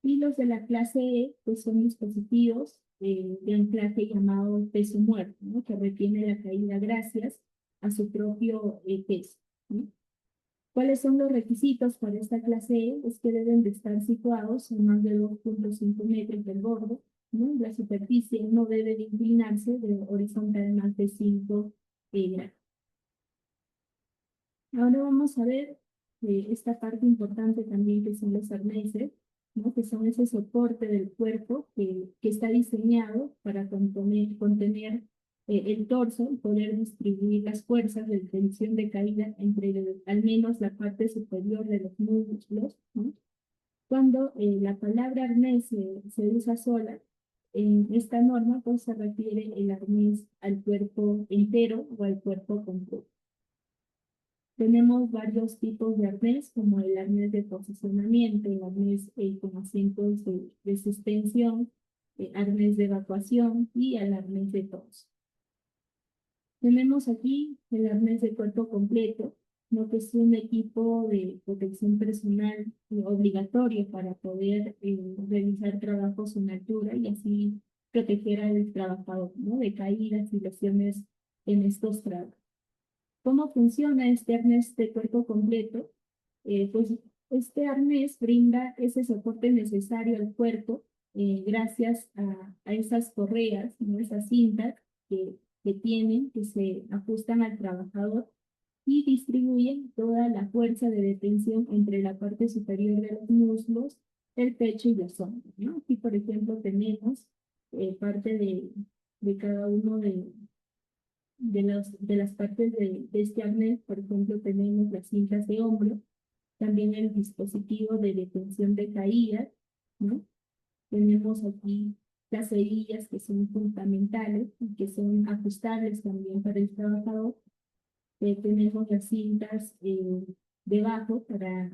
Y los de la clase E, pues son dispositivos de anclaje llamado peso muerto, ¿no? Que retiene la caída gracias a su propio peso, ¿no? ¿Cuáles son los requisitos para esta clase E? Es que deben de estar situados a más de 2,5 metros del borde, ¿no? La superficie no debe de inclinarse de horizontal más de 5 grados. Ahora vamos a ver esta parte importante también que son los arneses, ¿no? Que son ese soporte del cuerpo que está diseñado para contener el torso y poder distribuir las fuerzas de tensión de caída entre al menos la parte superior de los músculos, ¿no? Cuando la palabra arnés se usa sola, en esta norma pues se refiere el arnés al cuerpo entero o al cuerpo completo. Tenemos varios tipos de arnés, como el arnés de posicionamiento, el arnés con asientos de suspensión, arnés de evacuación y el arnés de torso. Tenemos aquí el arnés de cuerpo completo, ¿no? Que es un equipo de protección personal obligatorio para poder realizar trabajos en altura y así proteger al trabajador, ¿no? De caídas y lesiones en estos trabajos. ¿Cómo funciona este arnés de cuerpo completo? Pues este arnés brinda ese soporte necesario al cuerpo gracias a esas correas, ¿no? Esas cintas que tienen, que se ajustan al trabajador y distribuyen toda la fuerza de detención entre la parte superior de los muslos, el pecho y los hombros, ¿no? Aquí, por ejemplo, tenemos parte de cada uno de las partes de este arnés. Por ejemplo, tenemos las cintas de hombro, también el dispositivo de detención de caídas, ¿no? Tenemos aquí las hebillas que son fundamentales y que son ajustables también para el trabajador. Tenemos las cintas debajo para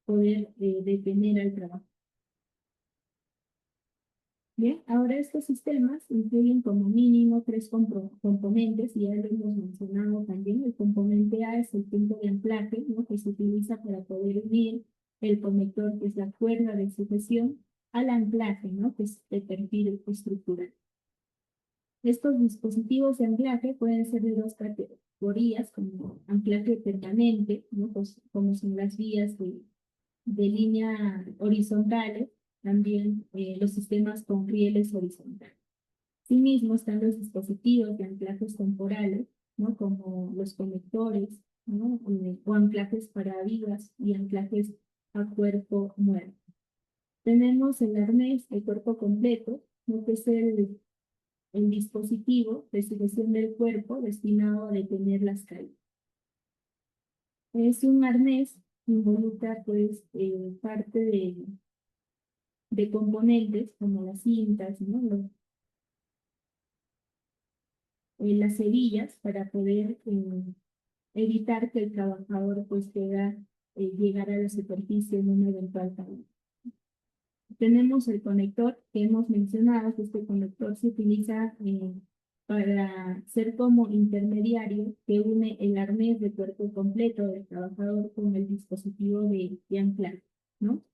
poder detener al trabajador. Bien, ahora estos sistemas incluyen como mínimo tres componentes, y ya lo hemos mencionado también. El componente A es el punto de anclaje, ¿no? Que se utiliza para poder unir el conector, que es la cuerda de sujeción, al anclaje, ¿no? Que es el perfil estructural. Estos dispositivos de anclaje pueden ser de dos categorías, como anclaje permanente, ¿no? Pues, como son las vías de línea horizontales, también los sistemas con rieles horizontales. Asimismo están los dispositivos de anclajes temporales, ¿no? Como los conectores, ¿no? O anclajes para vigas y anclajes a cuerpo muerto. Tenemos el arnés de cuerpo completo, ¿no? Que es el dispositivo de sujeción del cuerpo destinado a detener las caídas. Es un arnés que involucra pues parte de componentes como las cintas, ¿no? Las hebillas para poder evitar que el trabajador pues pueda llegar a la superficie en una eventual caída. Tenemos el conector que hemos mencionado, que este conector se utiliza para ser como intermediario que une el arnés de cuerpo completo del trabajador con el dispositivo de anclaje, ¿no?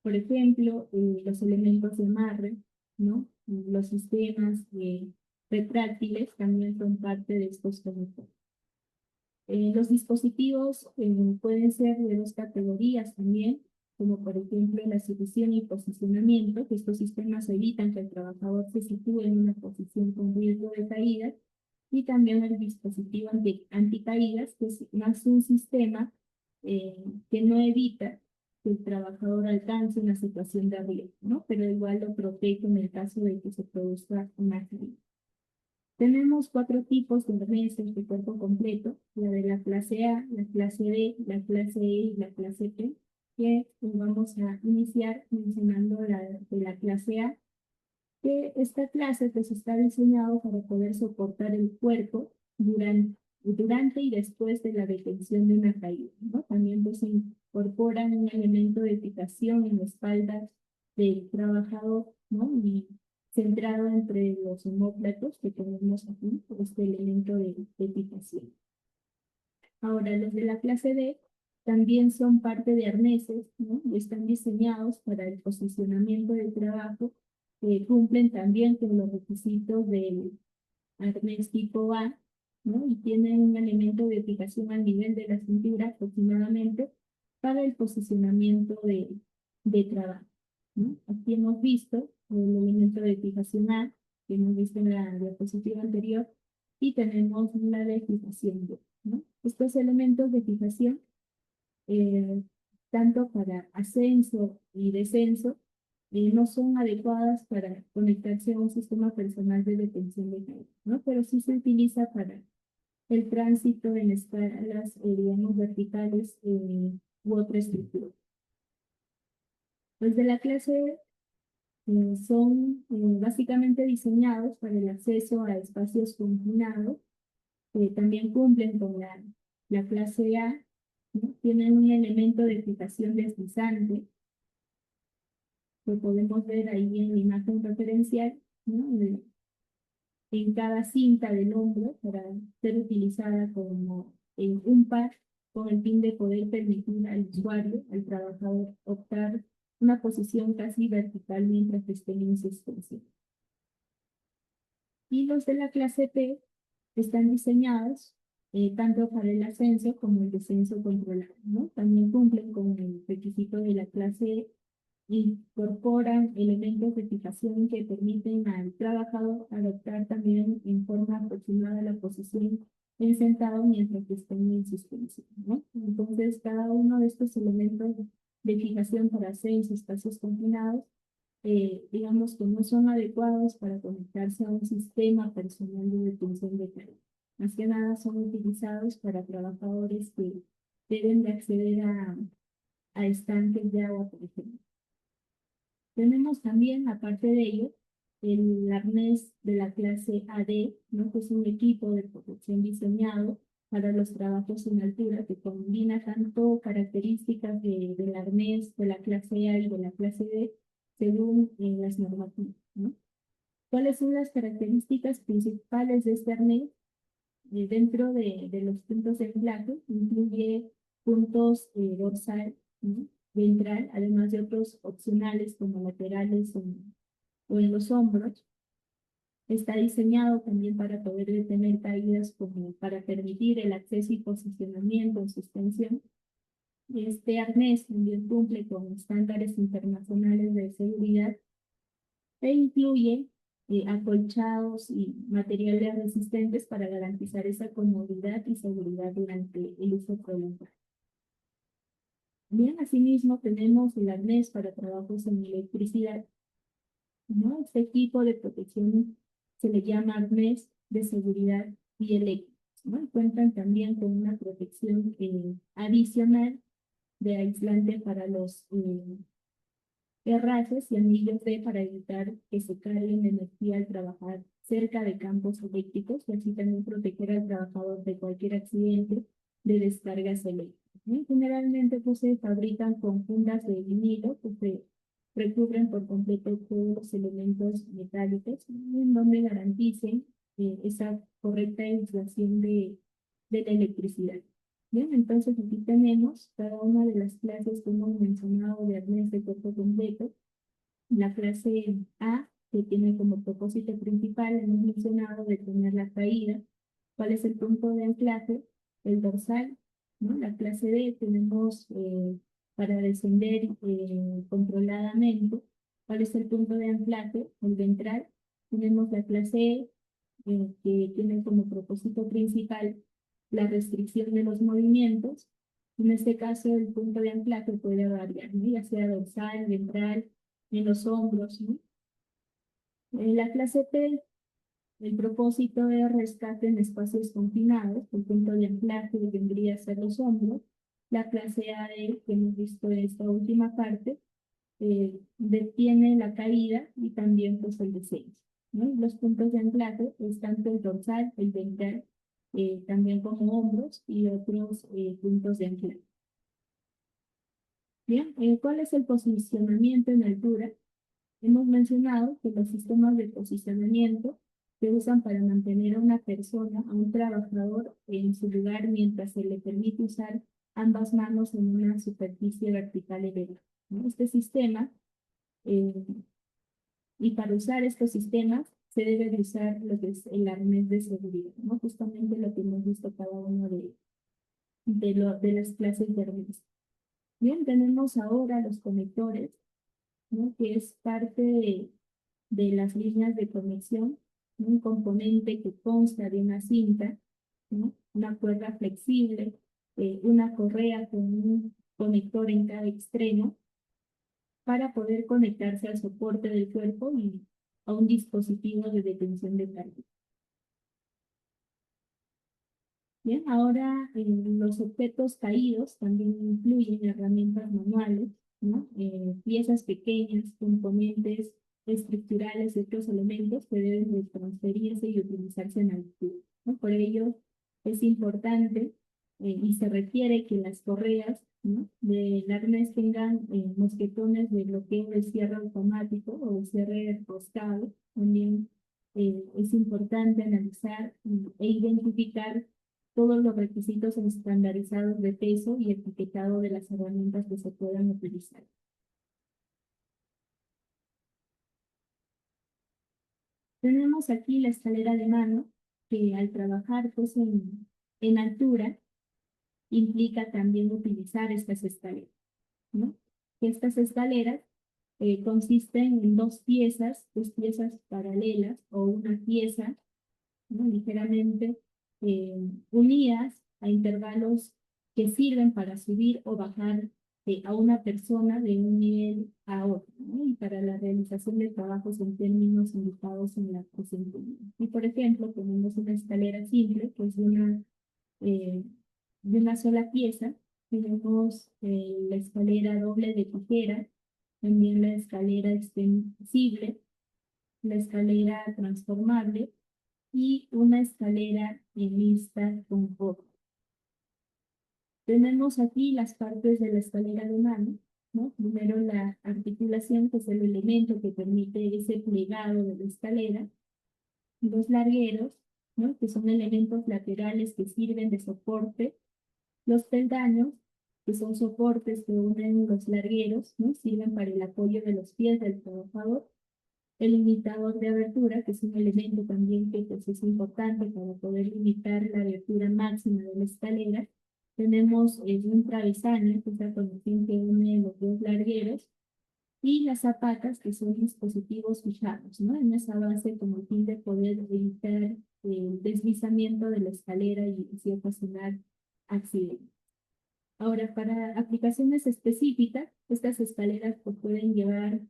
Por ejemplo, los elementos de amarre, ¿no? Los sistemas retráctiles también son parte de estos conectores. Los dispositivos pueden ser de dos categorías también, como por ejemplo la sujeción y posicionamiento, que estos sistemas evitan que el trabajador se sitúe en una posición con riesgo de caída, y también el dispositivo anticaídas, que es más un sistema que no evita que el trabajador alcance una situación de riesgo, ¿no? Pero igual lo protege en el caso de que se produzca una caída. Tenemos cuatro tipos de arneses de cuerpo completo, la de la clase A, la clase B, la clase E y la clase P, que vamos a iniciar mencionando la de la clase A, que esta clase pues está diseñado para poder soportar el cuerpo durante y después de la detención de una caída, ¿no? También pues se incorpora un elemento de fijación en la espalda del trabajador, ¿no? Y centrado entre los omóplatos que tenemos aquí, este elemento de fijación. Ahora, los de la clase D también son parte de arneses, ¿no? Y están diseñados para el posicionamiento del trabajo, que cumplen también con los requisitos del arnés tipo A, ¿no? Y tienen un elemento de fijación al nivel de la cintura aproximadamente para el posicionamiento de trabajo, ¿no? Aquí hemos visto el elemento de fijación A, que hemos visto en la diapositiva anterior, y tenemos la de fijación B, ¿no? Estos elementos de fijación, eh, tanto para ascenso y descenso, no son adecuadas para conectarse a un sistema personal de detención de carga, ¿no? Pero sí se utiliza para el tránsito en escalas, digamos, verticales u otra estructura. Los de la clase son básicamente diseñados para el acceso a espacios confinados, también cumplen con la clase A, ¿no? Tienen un elemento de fijación deslizante, que podemos ver ahí en la imagen referencial, ¿no? En cada cinta del hombro para ser utilizada como en un par, con el fin de poder permitir al usuario, al trabajador, optar una posición casi vertical mientras esté en suspensión. Y los de la clase P están diseñados tanto para el ascenso como el descenso controlado, ¿no? También cumplen con el requisito de la clase E, incorporan elementos de fijación que permiten al trabajador adoptar también en forma aproximada la posición en sentado mientras que estén en suspensión, ¿no? Entonces, cada uno de estos elementos de fijación para ascenso, espacios confinados, digamos que no son adecuados para conectarse a un sistema personal de detención de carga. Más que nada son utilizados para trabajadores que deben de acceder a estanques de agua, por ejemplo. Tenemos también, aparte de ello, el arnés de la clase AD, ¿no? Que es un equipo de protección diseñado para los trabajos en altura que combina tanto características del arnés de la clase A y de la clase D según las normativas, ¿no? ¿Cuáles son las características principales de este arnés? Dentro de los puntos de anclaje, incluye puntos dorsal, ¿no? Ventral, además de otros opcionales como laterales o en los hombros. Está diseñado también para poder detener caídas como para permitir el acceso y posicionamiento en suspensión. Este arnés también cumple con estándares internacionales de seguridad e incluye acolchados y materiales resistentes para garantizar esa comodidad y seguridad durante el uso prolongado. Bien, asimismo tenemos el arnés para trabajos en electricidad, ¿no? Este equipo de protección se le llama arnés de seguridad dieléctrico, ¿no? Cuentan también con una protección adicional de aislante para los herrajes y anillos D para evitar que se carguen de energía al trabajar cerca de campos eléctricos y así también proteger al trabajador de cualquier accidente de descargas eléctricas. Generalmente pues, se fabrican con fundas de vinilo que se recubren por completo todos los elementos metálicos en donde garanticen esa correcta aislación de la electricidad. Bien, entonces aquí tenemos cada una de las clases que hemos mencionado de arnés de cuerpo completo. La clase A que tiene como propósito principal, hemos mencionado, detener la caída. ¿Cuál es el punto de anclaje? El dorsal, ¿no? La clase D tenemos para descender controladamente. ¿Cuál es el punto de anclaje? El ventral. Tenemos la clase E, que tiene como propósito principal la restricción de los movimientos. En este caso, el punto de anclaje puede variar, ¿no? Ya sea dorsal, ventral, en los hombros, ¿no? En la clase P, el propósito de rescate en espacios confinados, el punto de anclaje vendría a ser los hombros. La clase AD, que hemos visto en esta última parte, detiene la caída y también pues el descenso, ¿no? Los puntos de anclaje es tanto el dorsal, el ventral, también como hombros y otros puntos de anclaje. Bien, ¿cuál es el posicionamiento en altura? Hemos mencionado que los sistemas de posicionamiento se usan para mantener a una persona, a un trabajador, en su lugar mientras se le permite usar ambas manos en una superficie vertical elevada, ¿no? Este sistema, eh, y para usar estos sistemas, se debe de usar lo que es el arnés de seguridad, ¿no? Justamente lo que hemos visto cada uno de las clases de arnés. Bien, tenemos ahora los conectores, ¿no? Que es parte de las líneas de conexión, ¿no? Un componente que consta de una cinta, ¿no? Una cuerda flexible, una correa con un conector en cada extremo para poder conectarse al soporte del cuerpo y a un dispositivo de detención de carga. Bien, ahora los objetos caídos también incluyen herramientas manuales, ¿no? Piezas pequeñas, componentes estructurales y otros elementos que deben de transferirse y utilizarse en altura, ¿no? Por ello es importante y se requiere que las correas, ¿no? Del arnés tengan mosquetones de bloqueo de cierre automático o de cierre roscado. También es importante analizar e identificar todos los requisitos estandarizados de peso y etiquetado de las herramientas que se puedan utilizar. Tenemos aquí la escalera de mano, que al trabajar pues, en altura implica también utilizar estas escaleras, ¿no? Estas escaleras consisten en dos piezas paralelas o una pieza, ¿no? Ligeramente unidas a intervalos que sirven para subir o bajar a una persona de un nivel a otro, ¿no? Y para la realización de trabajos en términos indicados en la presente línea. Y por ejemplo, tenemos una escalera simple, que es eh, de una sola pieza. Tenemos la escalera doble de tijera, también la escalera extensible, la escalera transformable y una escalera en lista con forma. Tenemos aquí las partes de la escalera de mano, ¿no? Primero la articulación, que es el elemento que permite ese plegado de la escalera. Los largueros, ¿no? Que son elementos laterales que sirven de soporte. Los peldaños, que son soportes que unen los largueros, ¿no? Sirven para el apoyo de los pies del trabajador. El limitador de abertura, que es un elemento también que pues, es importante para poder limitar la abertura máxima de la escalera. Tenemos un travesaño, que es la conexión que une los dos largueros, y las zapatas, que son dispositivos fijados, ¿no? En esa base con el fin de poder evitar el deslizamiento de la escalera y así ocasionar accidentes. Ahora, para aplicaciones específicas, estas escaleras pues, pueden llevar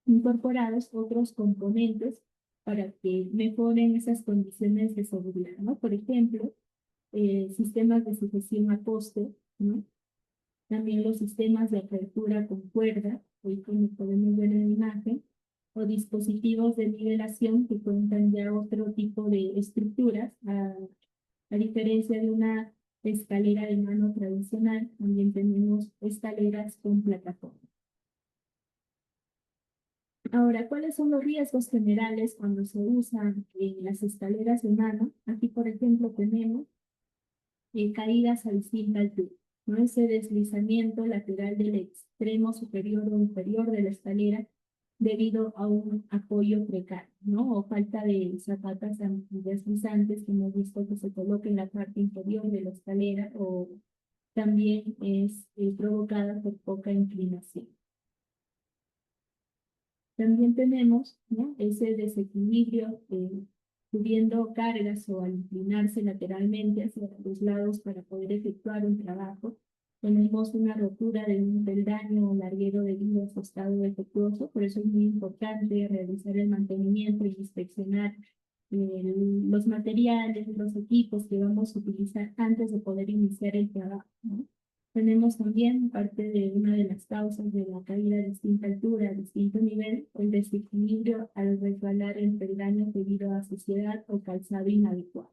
incorporados otros componentes para que mejoren esas condiciones de seguridad, ¿no? Por ejemplo, sistemas de sujeción a poste, ¿no? También los sistemas de apertura con cuerda, hoy como podemos ver en la imagen, o dispositivos de nivelación que cuentan ya otro tipo de estructuras, a diferencia de una escalera de mano tradicional, también tenemos escaleras con plataforma. Ahora, ¿cuáles son los riesgos generales cuando se usan las escaleras de mano? Aquí, por ejemplo, tenemos caídas a distinta altura, ¿no? Ese deslizamiento lateral del extremo superior o inferior de la escalera debido a un apoyo precario, ¿no? O falta de zapatas antideslizantes que hemos visto que se coloca en la parte inferior de la escalera o también es provocada por poca inclinación. También tenemos, ¿no?, ese desequilibrio subiendo cargas o al inclinarse lateralmente hacia los lados para poder efectuar un trabajo. Tenemos una rotura de un peldaño o larguero debido a su estado defectuoso, por eso es muy importante realizar el mantenimiento y inspeccionar los materiales, los equipos que vamos a utilizar antes de poder iniciar el trabajo, ¿no? Tenemos también parte de una de las causas de la caída a distinta altura, a distinto nivel, el desequilibrio al resbalar en peldaños debido a suciedad o calzado inadecuado.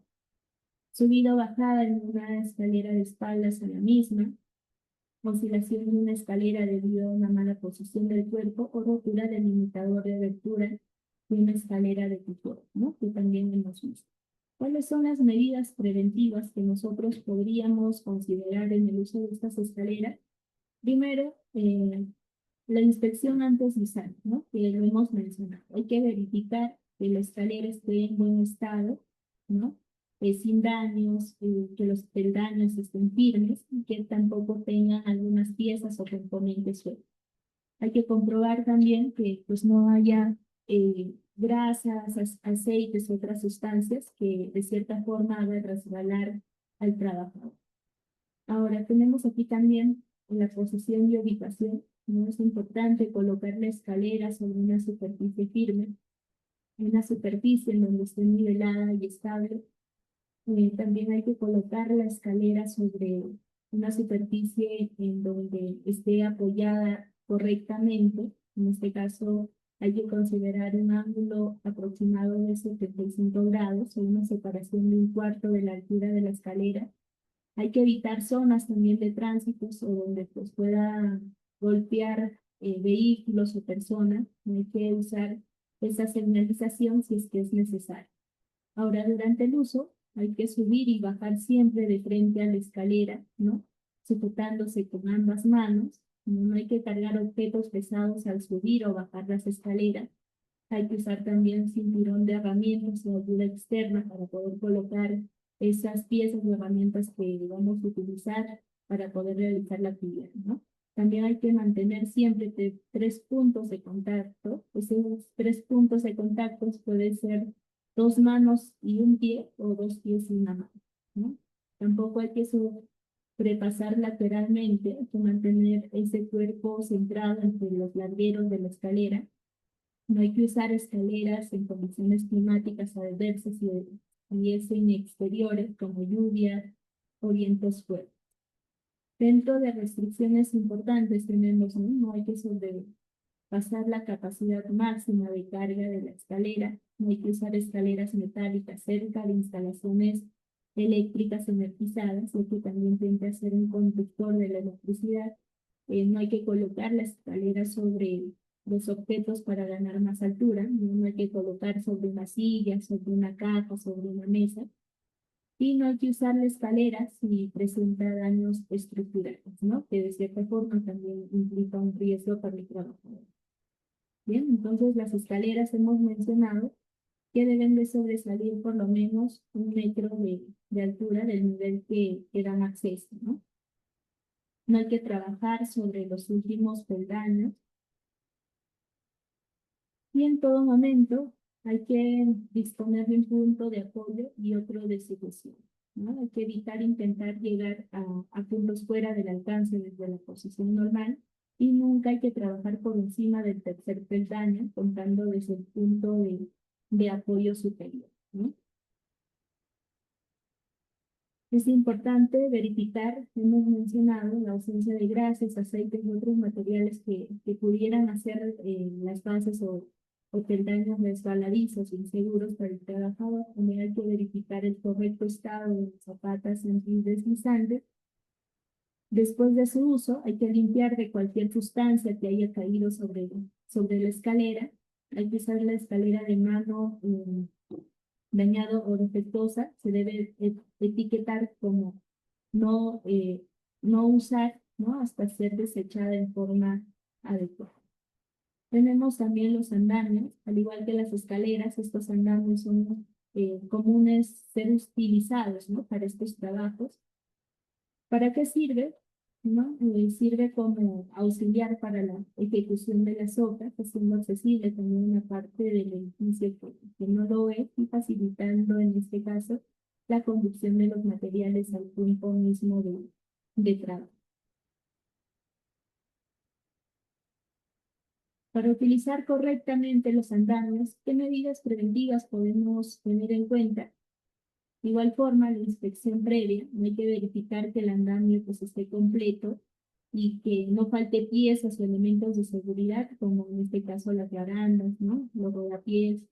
Subida o bajada en una escalera de espaldas a la misma, oscilación de una escalera debido a una mala posición del cuerpo o rotura del limitador de abertura de una escalera de tutor, ¿no?, que también hemos visto. ¿Cuáles son las medidas preventivas que nosotros podríamos considerar en el uso de estas escaleras? Primero, la inspección antes de usar, ¿no?, que lo hemos mencionado. Hay que verificar que la escalera esté en buen estado, ¿no?, sin daños, que los peldaños estén firmes y que tampoco tengan algunas piezas o componentes sueltos. Hay que comprobar también que pues no haya grasas, aceites, otras sustancias que de cierta forma hagan resbalar al trabajador. Ahora tenemos aquí también la posición y ubicación. No es importante colocar la escalera sobre una superficie firme, una superficie en donde esté nivelada y estable. También hay que colocar la escalera sobre una superficie en donde esté apoyada correctamente. En este caso, hay que considerar un ángulo aproximado de 75 grados o una separación de un cuarto de la altura de la escalera. Hay que evitar zonas también de tránsitos o donde pues pueda golpear vehículos o personas. No hay que usar esa señalización si es que es necesario. Ahora, durante el uso, hay que subir y bajar siempre de frente a la escalera, ¿no?, sujetándose con ambas manos. No hay que cargar objetos pesados al subir o bajar las escaleras. Hay que usar también cinturón de herramientas o ayuda externa para poder colocar esas piezas o herramientas que vamos a utilizar para poder realizar la actividad, ¿no? También hay que mantener siempre tres puntos de contacto. Esos 3 puntos de contacto pueden ser 2 manos y un pie o 2 pies y una mano, ¿no? Tampoco hay que sobrepasar lateralmente, hay que mantener ese cuerpo centrado entre los largueros de la escalera. No hay que usar escaleras en condiciones climáticas adversas y es en exteriores como lluvia o vientos fuertes. Dentro de restricciones importantes tenemos, ¿no?, no hay que sobrepasar la capacidad máxima de carga de la escalera, no hay que usar escaleras metálicas cerca de instalaciones eléctricas energizadas, lo que también tiende a ser un conductor de la electricidad. No hay que colocar la escalera sobre los objetos para ganar más altura, ¿no? No hay que colocar sobre una silla, sobre una caja, sobre una mesa. Y no hay que usar la escalera si presenta daños estructurales, ¿no?, que de cierta forma también implica un riesgo para el trabajador. Bien, entonces las escaleras hemos mencionado que deben de sobresalir por lo menos 1 metro de altura del nivel que dan acceso, ¿no? No hay que trabajar sobre los últimos peldaños y en todo momento hay que disponer de un punto de apoyo y otro de sujeción, ¿no? Hay que evitar intentar llegar a puntos fuera del alcance desde la posición normal y nunca hay que trabajar por encima del tercer peldaño, contando desde el punto de apoyo superior, ¿no? Es importante verificar, hemos mencionado, la ausencia de grasas, aceites y otros materiales que pudieran hacer las bases o peldaños resbaladizos, inseguros para el trabajador. También hay que verificar el correcto estado de las zapatas antideslizantes. Después de su uso, hay que limpiar de cualquier sustancia que haya caído sobre la escalera. Hay que usar la escalera de mano dañado o defectuosa, se debe etiquetar como no, no usar, ¿no?, hasta ser desechada en forma adecuada. Tenemos también los andamios, al igual que las escaleras, estos andamios son comunes ser utilizados, ¿no? Para estos trabajos. ¿Para qué sirve? ¿No? Sirve como auxiliar para la ejecución de las obras, haciendo accesible también una parte del edificio que no lo es y facilitando en este caso la conducción de los materiales al punto mismo de trabajo. Para utilizar correctamente los andamios, ¿qué medidas preventivas podemos tener en cuenta? De igual forma, la inspección previa, no hay que verificar que el andamio pues, esté completo y que no falte piezas o elementos de seguridad, como en este caso las barandas, ¿no? Los rodapiés,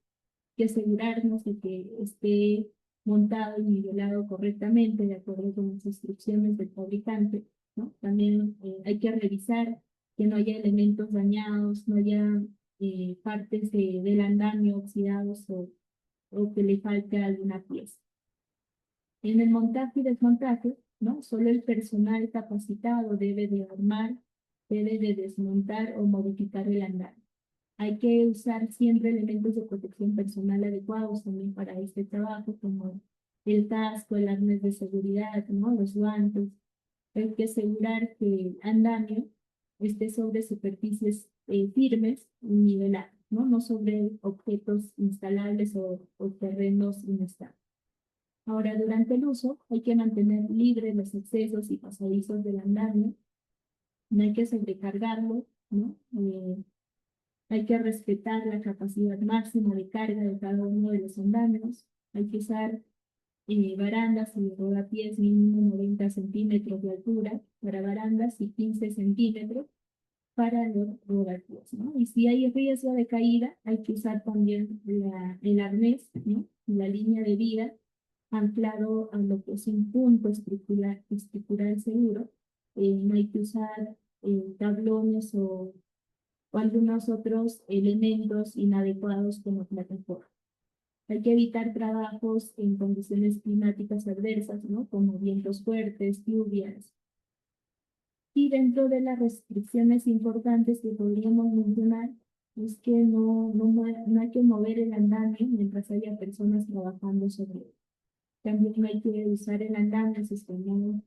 que asegurarnos de que esté montado y nivelado correctamente de acuerdo con las instrucciones del fabricante, ¿no? También hay que revisar que no haya elementos dañados, no haya partes del andamio oxidados o que le falte alguna pieza. En el montaje y desmontaje, ¿no? Solo el personal capacitado debe de armar, debe de desmontar o modificar el andamio. Hay que usar siempre elementos de protección personal adecuados también para este trabajo, como el casco, el arnés de seguridad, ¿no? Los guantes. Hay que asegurar que el andamio esté sobre superficies firmes y niveladas, ¿no? No sobre objetos instalables o terrenos inestables. Ahora, durante el uso, hay que mantener libres los accesos y pasadizos del andamio, no hay que sobrecargarlo, ¿no? Hay que respetar la capacidad máxima de carga de cada uno de los andamios, hay que usar barandas y rodapiés mínimo 90 centímetros de altura para barandas y 15 centímetros para los rodapiés, ¿no? Y si hay riesgo de caída, hay que usar también el arnés, ¿no? La línea de vida anclado a lo que es un punto estructural seguro. No hay que usar tablones o algunos otros elementos inadecuados como plataforma. Hay que evitar trabajos en condiciones climáticas adversas, ¿no? Como vientos fuertes, lluvias. Y dentro de las restricciones importantes que podríamos mencionar, es que no hay que mover el andamio mientras haya personas trabajando sobre él. También no hay que usar el andamio si no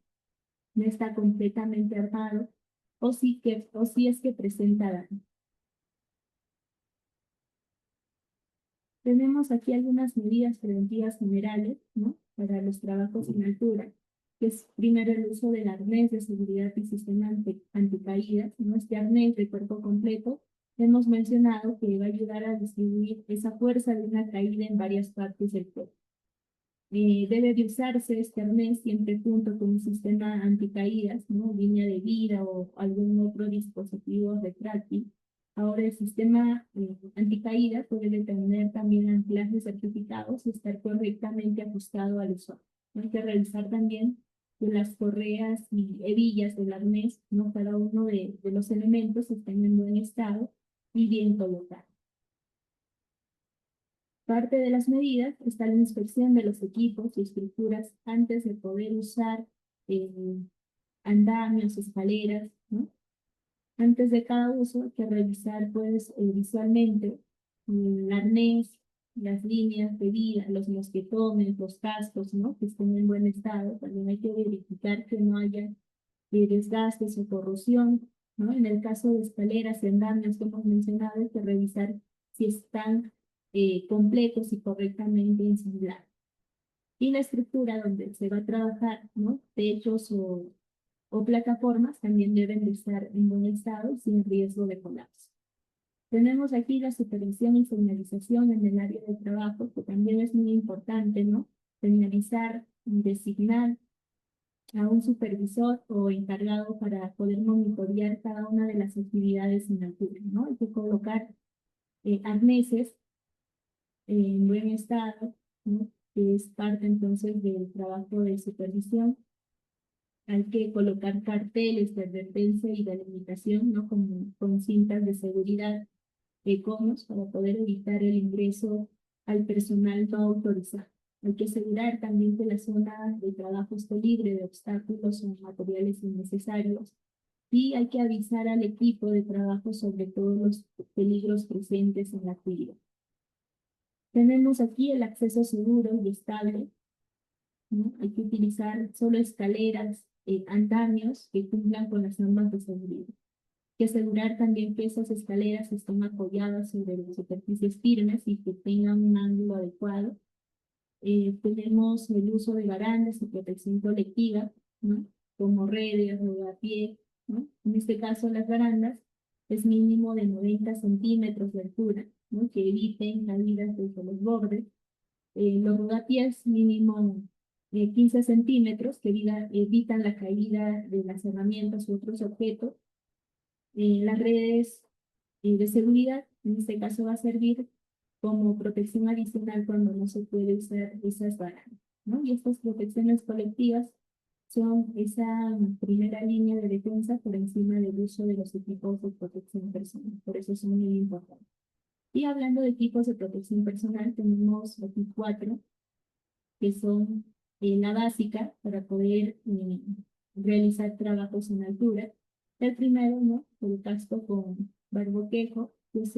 está completamente armado o si es que presenta daño. Tenemos aquí algunas medidas preventivas generales, ¿no? Para los trabajos en altura, que es primero el uso del arnés de seguridad y sistema anticaídas, ¿no? Este arnés de cuerpo completo, hemos mencionado que va a ayudar a distribuir esa fuerza de una caída en varias partes del cuerpo. Debe de usarse este arnés siempre junto con un sistema anticaídas, ¿no? Línea de vida o algún otro dispositivo retráctil. Ahora el sistema anticaídas puede tener también anclajes certificados y estar correctamente ajustado al usuario. Hay que revisar también que las correas y hebillas del arnés, ¿no? Cada uno de los elementos estén en buen estado y bien colocados. Parte de las medidas está la inspección de los equipos y estructuras antes de poder usar eh, andamios, escaleras, ¿no? Antes de cada uso hay que revisar pues visualmente el arnés, las líneas de vida, los mosquetones, los cascos, ¿no? Que estén en buen estado. También hay que verificar que no haya desgastes o corrosión, ¿no? En el caso de escaleras y andamios que hemos mencionado, hay que revisar si están completos y correctamente ensamblados. Y la estructura donde se va a trabajar, ¿no? Techos o plataformas también deben de estar en buen estado sin riesgo de colapso. Tenemos aquí la supervisión y señalización en el área de trabajo, que también es muy importante, ¿no? Señalizar y designar a un supervisor o encargado para poder monitorear cada una de las actividades en altura, ¿no? Hay que colocar arneses en buen estado, ¿no? Que es parte entonces del trabajo de supervisión. Hay que colocar carteles de advertencia y de limitación, ¿no? Como con cintas de seguridad, conos, para poder evitar el ingreso al personal no autorizado. Hay que asegurar también que la zona de trabajo esté libre de obstáculos o materiales innecesarios. y hay que avisar al equipo de trabajo sobre todos los peligros presentes en la actividad. Tenemos aquí el acceso seguro y estable, ¿no? Hay que utilizar solo escaleras, andamios que cumplan con las normas de seguridad. Hay que asegurar también que esas escaleras estén apoyadas sobre las superficies firmes y que tengan un ángulo adecuado. Tenemos el uso de barandas y protección colectiva, ¿no? Como redes, rodapié, ¿no? En este caso, las barandas es mínimo de 90 centímetros de altura, ¿no? Que eviten caídas desde los bordes. Los rodapiés mínimo 15 centímetros que evitan la caída de las herramientas u otros objetos. Las redes de seguridad, en este caso va a servir como protección adicional cuando no se puede usar esas barandas, ¿no? Y estas protecciones colectivas son esa primera línea de defensa por encima del uso de los equipos de protección personal. Por eso son muy importantes. Y hablando de equipos de protección personal, tenemos aquí 4, que son la básica para poder realizar trabajos en altura. El primero, ¿no? El casco con barboquejo, que es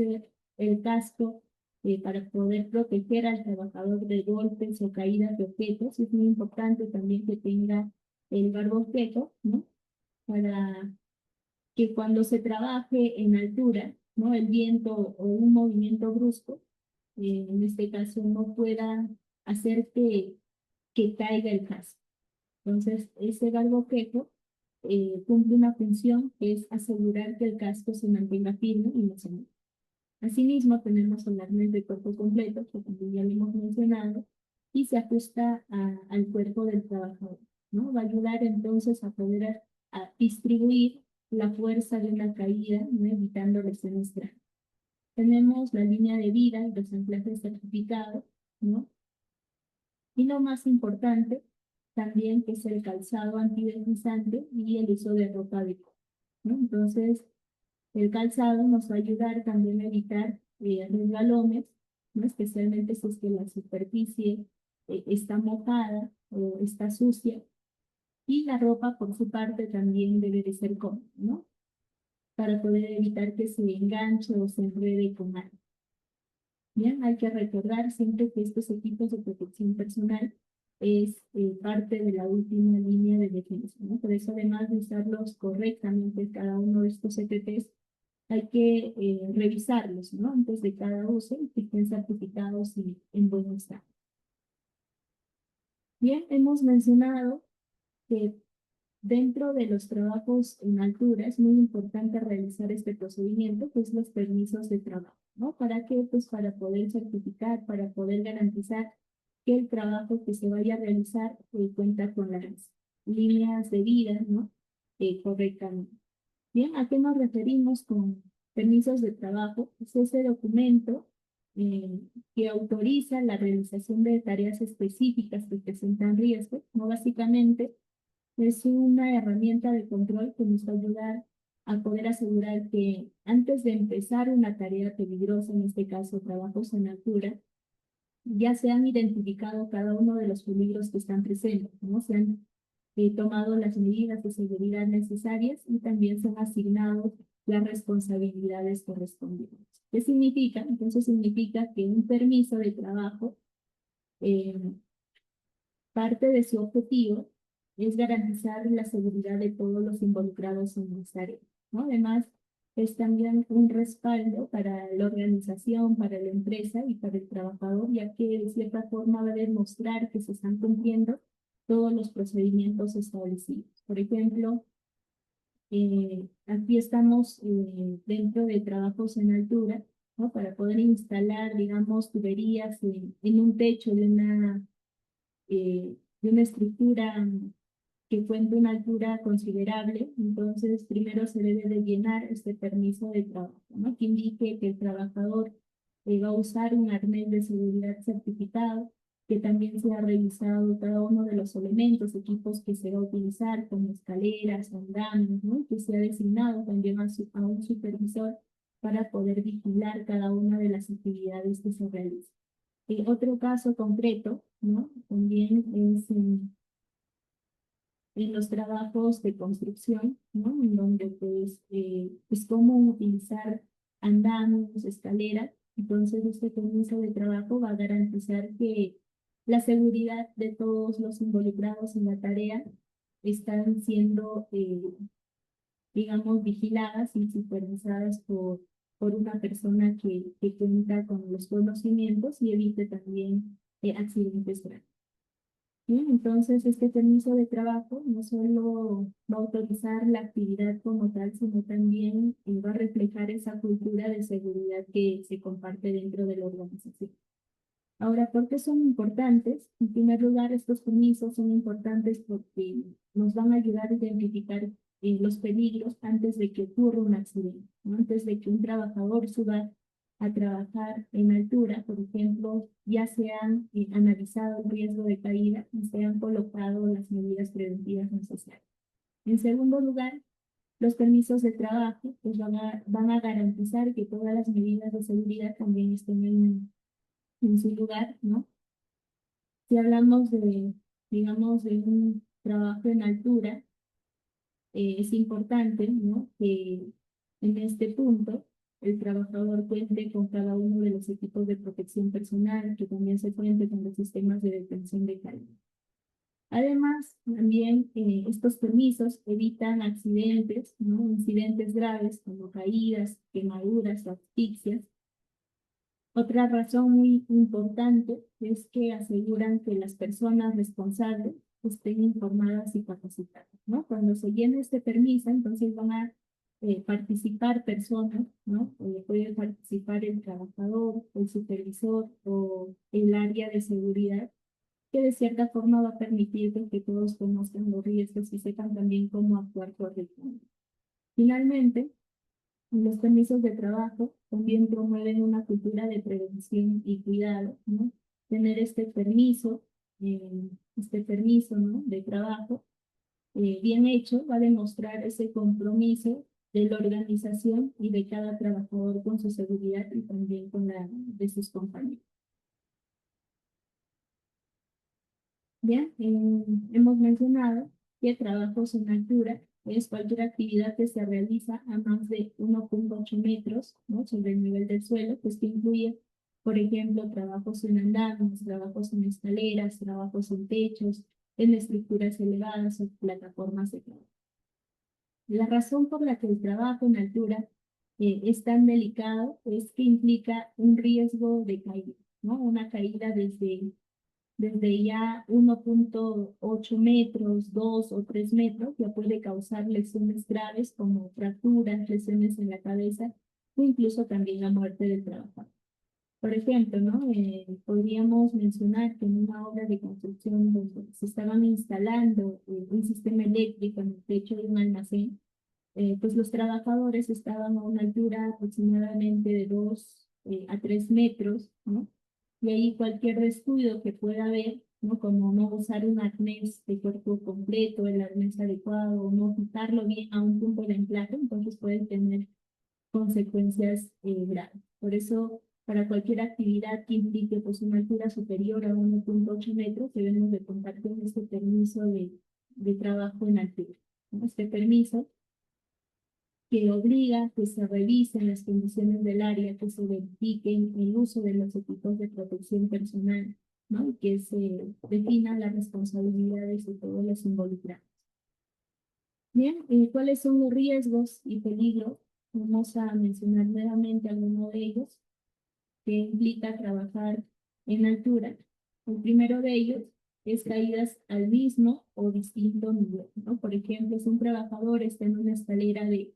el casco para poder proteger al trabajador de golpes o caídas de objetos. Es muy importante también que tenga el barboquejo, ¿no? Para que cuando se trabaje en altura, ¿no? El viento o un movimiento brusco, en este caso, no pueda hacer que caiga el casco. Entonces, ese barboquejo cumple una función que es asegurar que el casco se mantenga firme y no se mueva. Asimismo, tenemos el arnés de cuerpo completo, que también ya lo hemos mencionado, y se ajusta al cuerpo del trabajador, ¿no? Va a ayudar entonces a poder distribuir la fuerza de una caída, ¿no? Evitando lesiones graves. Tenemos la línea de vida y los anclajes certificados, ¿no? Y lo más importante también que es el calzado antideslizante y el uso de ropa de cobre, ¿no? Entonces, el calzado nos va a ayudar también a evitar resbalones, ¿no? Especialmente si es que la superficie está mojada o está sucia. Y la ropa, por su parte, también debe de ser cómoda, ¿no? Para poder evitar que se enganche o se enrede con algo. Bien, hay que recordar siempre que estos equipos de protección personal es parte de la última línea de defensa, ¿no? Por eso, además de usarlos correctamente cada uno de estos EPPs, hay que revisarlos, ¿no? Antes de cada uso y que estén certificados y en buen estado. Bien, hemos mencionado que dentro de los trabajos en altura es muy importante realizar este procedimiento, que es los permisos de trabajo, ¿no? ¿Para qué? Pues para poder certificar, para poder garantizar que el trabajo que se vaya a realizar cuenta con las líneas de vida, ¿no? Correctamente. Bien, ¿a qué nos referimos con permisos de trabajo? Es ese documento eh, que autoriza la realización de tareas específicas que presentan riesgo, ¿no? Básicamente, es una herramienta de control que nos va a ayudar a poder asegurar que antes de empezar una tarea peligrosa, en este caso trabajos en altura, ya se han identificado cada uno de los peligros que están presentes, ¿no? Se han tomado las medidas de seguridad necesarias y también se han asignado las responsabilidades correspondientes. ¿Qué significa? Entonces significa que un permiso de trabajo eh, parte de su objetivo es garantizar la seguridad de todos los involucrados en esta área, ¿no? Además, es también un respaldo para la organización, para la empresa y para el trabajador, ya que de cierta forma va a demostrar que se están cumpliendo todos los procedimientos establecidos. Por ejemplo, aquí estamos dentro de trabajos en altura, ¿no? Para poder instalar, digamos, tuberías en un techo de una estructura que cuenta una altura considerable. Entonces primero se debe de llenar este permiso de trabajo, ¿no? Que indique que el trabajador va a usar un arnés de seguridad certificado, que también se ha revisado cada uno de los elementos, equipos que se va a utilizar, como escaleras, andamios, ¿no? Que se ha designado también a un supervisor para poder vigilar cada una de las actividades que se realizan. Otro caso concreto, ¿no? También es en los trabajos de construcción, ¿no? En donde pues es común utilizar andamios, escaleras. Entonces este permiso de trabajo va a garantizar que la seguridad de todos los involucrados en la tarea están siendo, digamos, vigiladas y supervisadas por una persona que cuenta con los conocimientos y evite también accidentes graves. Bien, entonces, este permiso de trabajo no solo va a autorizar la actividad como tal, sino también va a reflejar esa cultura de seguridad que se comparte dentro de la organización. Ahora, ¿por qué son importantes? En primer lugar, estos permisos son importantes porque nos van a ayudar a identificar los peligros antes de que ocurra un accidente, ¿no? Antes de que un trabajador suba a trabajar en altura, por ejemplo, ya se han analizado el riesgo de caída y se han colocado las medidas preventivas necesarias. En segundo lugar, los permisos de trabajo pues van a garantizar que todas las medidas de seguridad también estén en su lugar, ¿no? Si hablamos de, digamos, de un trabajo en altura, es importante, ¿no? Que en este punto el trabajador cuente con cada uno de los equipos de protección personal, que también se cuente con los sistemas de detención de caída. Además, también estos permisos evitan accidentes, ¿no? Incidentes graves como caídas, quemaduras o asfixias. Otra razón muy importante es que aseguran que las personas responsables estén informadas y capacitadas, ¿no? Cuando se llene este permiso, entonces van a participar personas, ¿no? Puede participar el trabajador, el supervisor o el área de seguridad, que de cierta forma va a permitir que todos conozcan los riesgos y sepan también cómo actuar correctamente. Finalmente, los permisos de trabajo también promueven una cultura de prevención y cuidado, ¿no? Tener este permiso, ¿no? De trabajo bien hecho va a demostrar ese compromiso de la organización y de cada trabajador con su seguridad y también con la de sus compañeros. Bien, hemos mencionado que trabajos en altura es cualquier actividad que se realiza a más de 1,8 metros, ¿no? Sobre el nivel del suelo, pues que incluye, por ejemplo, trabajos en andamios, trabajos en escaleras, trabajos en techos, en estructuras elevadas o plataformas de trabajo. La razón por la que el trabajo en altura es tan delicado es que implica un riesgo de caída, ¿no? Una caída desde ya 1,8 metros, 2 o 3 metros, ya puede causar lesiones graves como fracturas, lesiones en la cabeza o incluso también la muerte del trabajador. Por ejemplo, ¿no? Podríamos mencionar que en una obra de construcción donde se estaban instalando un sistema eléctrico en el techo de un almacén, pues los trabajadores estaban a una altura aproximadamente de 2 a 3 metros, ¿no? Y ahí cualquier descuido que pueda haber, ¿no? Como no usar un arnés de cuerpo completo, el arnés adecuado, o no quitarlo bien a un punto de anclaje, entonces pueden tener consecuencias graves. Por eso, para cualquier actividad que implique pues, una altura superior a 1,8 metros, debemos de contar con este permiso de trabajo en altura, ¿no? Este permiso que obliga que se revisen las condiciones del área, que se verifiquen el uso de los equipos de protección personal, ¿no? Y que se definan las responsabilidades de todos los involucrados. Bien, ¿cuáles son los riesgos y peligros? Vamos a mencionar nuevamente algunos de ellos que implica trabajar en altura. El primero de ellos es caídas al mismo o distinto nivel, ¿no? Por ejemplo, si un trabajador está en una escalera de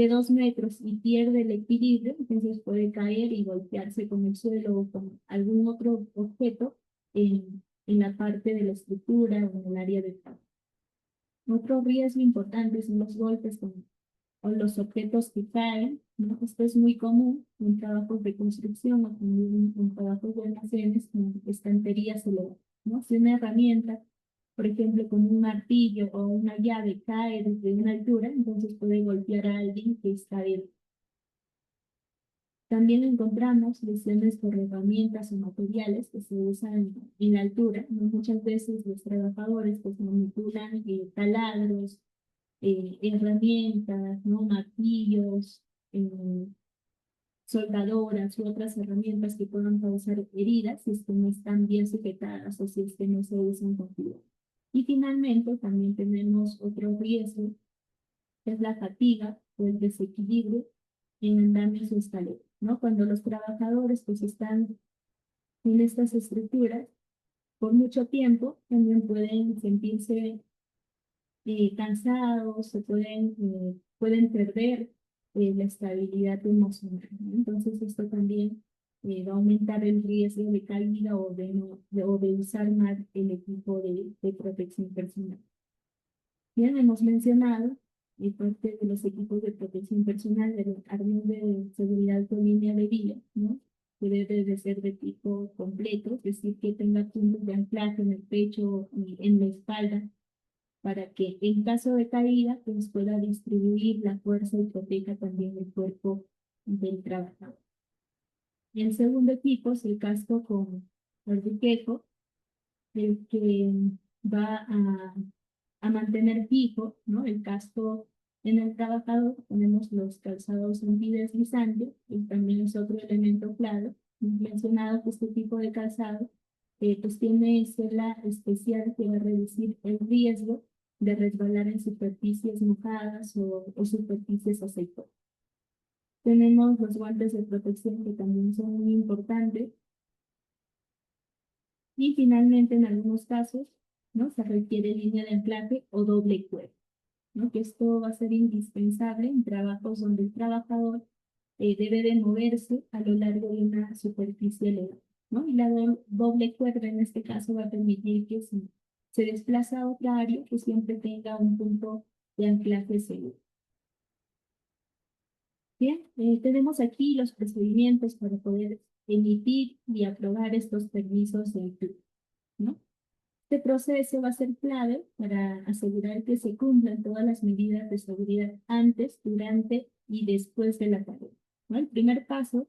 2 metros y pierde el equilibrio, entonces puede caer y golpearse con el suelo o con algún otro objeto en la parte de la estructura o en el área de trabajo. Otro riesgo importante son los golpes o los objetos que caen, ¿no? Esto es muy común en trabajos de construcción o también en trabajos de almacenes con estanterías elevadas, ¿no? Si una herramienta, por ejemplo, con un martillo o una llave cae desde una altura, entonces puede golpear a alguien que está dentro. También encontramos lesiones por herramientas o materiales que se usan en la altura, ¿no? Muchas veces los trabajadores pues manipulan taladros, herramientas, ¿no? Martillos, eh, soldadoras u otras herramientas que puedan causar heridas si es que no están bien sujetadas o si es que no se usan con cuidado. Y finalmente también tenemos otro riesgo, que es la fatiga o el desequilibrio en andamios o escaleras, ¿no? Cuando los trabajadores pues están en estas estructuras por mucho tiempo, también pueden sentirse cansados, pueden perder la estabilidad emocional, ¿no? Entonces esto también va a aumentar el riesgo de caída o o de usar mal el equipo de protección personal. Bien, hemos mencionado parte de los equipos de protección personal del áreas de seguridad por línea de vía, ¿no? Que debe de ser de tipo completo, es decir, que tenga puntos de anclaje en el pecho y en la espalda, para que en caso de caída pues pueda distribuir la fuerza y proteja también el cuerpo del trabajador. Y el segundo equipo es el casco con orbiquejo, el que va a mantener fijo, ¿no? El casco en el trabajador. Tenemos los calzados antideslizantes, y también es otro elemento clave. Hemos mencionado que este tipo de calzado pues tiene suela especial que va a reducir el riesgo de resbalar en superficies mojadas o superficies aceitosas. Tenemos los guantes de protección que también son muy importantes. Y finalmente, en algunos casos, ¿no? Se requiere línea de anclaje o doble cuerda, ¿no? Que esto va a ser indispensable en trabajos donde el trabajador debe de moverse a lo largo de una superficie elevada, ¿no? Y la doble cuerda en este caso va a permitir que si se desplaza a otra área, que siempre tenga un punto de anclaje seguro. Bien, tenemos aquí los procedimientos para poder emitir y aprobar estos permisos de altura, ¿no? Este proceso va a ser clave para asegurar que se cumplan todas las medidas de seguridad antes, durante y después de la tarea, ¿no? El primer paso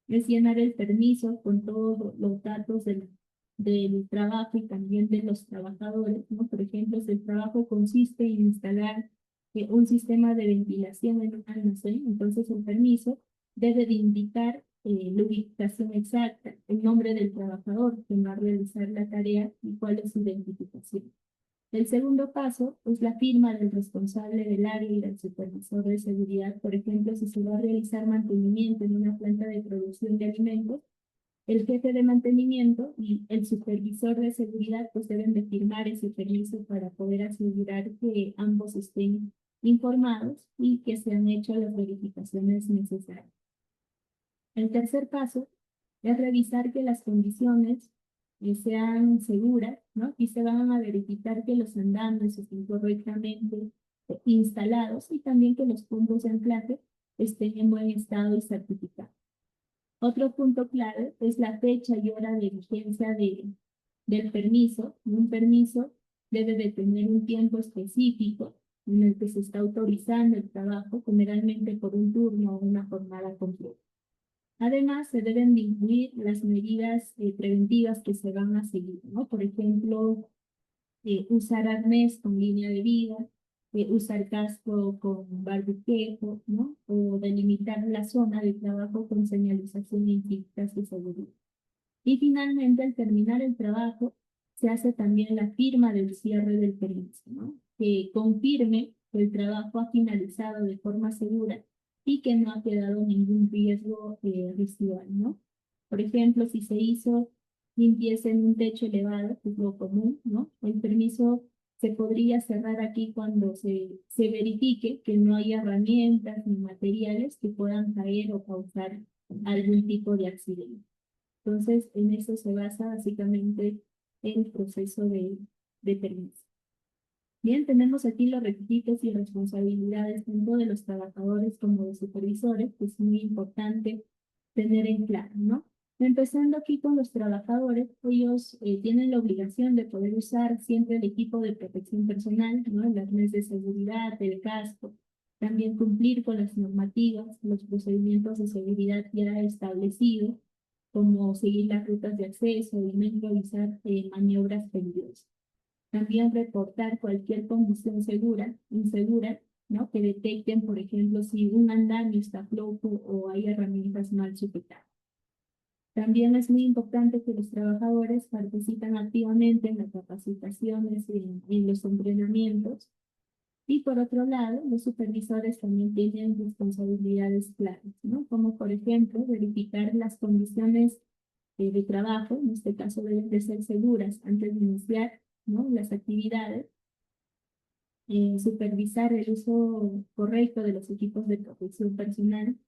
es llenar el permiso con todos los datos del trabajo y también de los trabajadores, ¿no? Por ejemplo, si el trabajo consiste en instalar un sistema de ventilación en un almacén, entonces el permiso debe de indicar la ubicación exacta, el nombre del trabajador que va a realizar la tarea y cuál es su identificación. El segundo paso es la firma del responsable del área y del supervisor de seguridad. Por ejemplo, si se va a realizar mantenimiento en una planta de producción de alimentos, el jefe de mantenimiento y el supervisor de seguridad pues deben de firmar ese permiso para poder asegurar que ambos estén informados y que se han hecho las verificaciones necesarias. El tercer paso es revisar que las condiciones sean seguras, ¿no? Y se van a verificar que los andamios estén correctamente instalados y también que los puntos de anclaje estén en buen estado y certificados. Otro punto clave es la fecha y hora de vigencia del permiso. Un permiso debe de tener un tiempo específico en el que se está autorizando el trabajo, generalmente por un turno o una jornada completa. Además, se deben de incluir las medidas preventivas que se van a seguir, ¿no? Por ejemplo, usar arnés con línea de vida, usar casco con barbiquejo, ¿no? O delimitar la zona de trabajo con señalización y cintas de seguridad. Y finalmente, al terminar el trabajo, se hace también la firma del cierre del permiso, ¿no? Que confirme que el trabajo ha finalizado de forma segura y que no ha quedado ningún riesgo residual, ¿no? Por ejemplo, si se hizo limpieza en un techo elevado, que es lo común, ¿no? El permiso se podría cerrar aquí cuando se verifique que no hay herramientas ni materiales que puedan caer o causar algún tipo de accidente. Entonces, en eso se basa básicamente el proceso de permiso. Bien, tenemos aquí los requisitos y responsabilidades tanto de los trabajadores como de supervisores, que es muy importante tener en claro, ¿no? Empezando aquí con los trabajadores, ellos tienen la obligación de poder usar siempre el equipo de protección personal, ¿no? El arnés de seguridad, el casco, También cumplir con las normativas, los procedimientos de seguridad ya establecidos, como seguir las rutas de acceso y no improvisar maniobras peligrosas. También reportar cualquier condición insegura, ¿no? Que detecten, por ejemplo, si un andamio está flojo o hay herramientas mal sujetadas. También es muy importante que los trabajadores participen activamente en las capacitaciones y en los entrenamientos. Y por otro lado, los supervisores también tienen responsabilidades claras, ¿no? Como por ejemplo, verificar las condiciones de trabajo, en este caso deben de ser seguras antes de iniciar, ¿no? Las actividades, supervisar el uso correcto de los equipos de protección personal,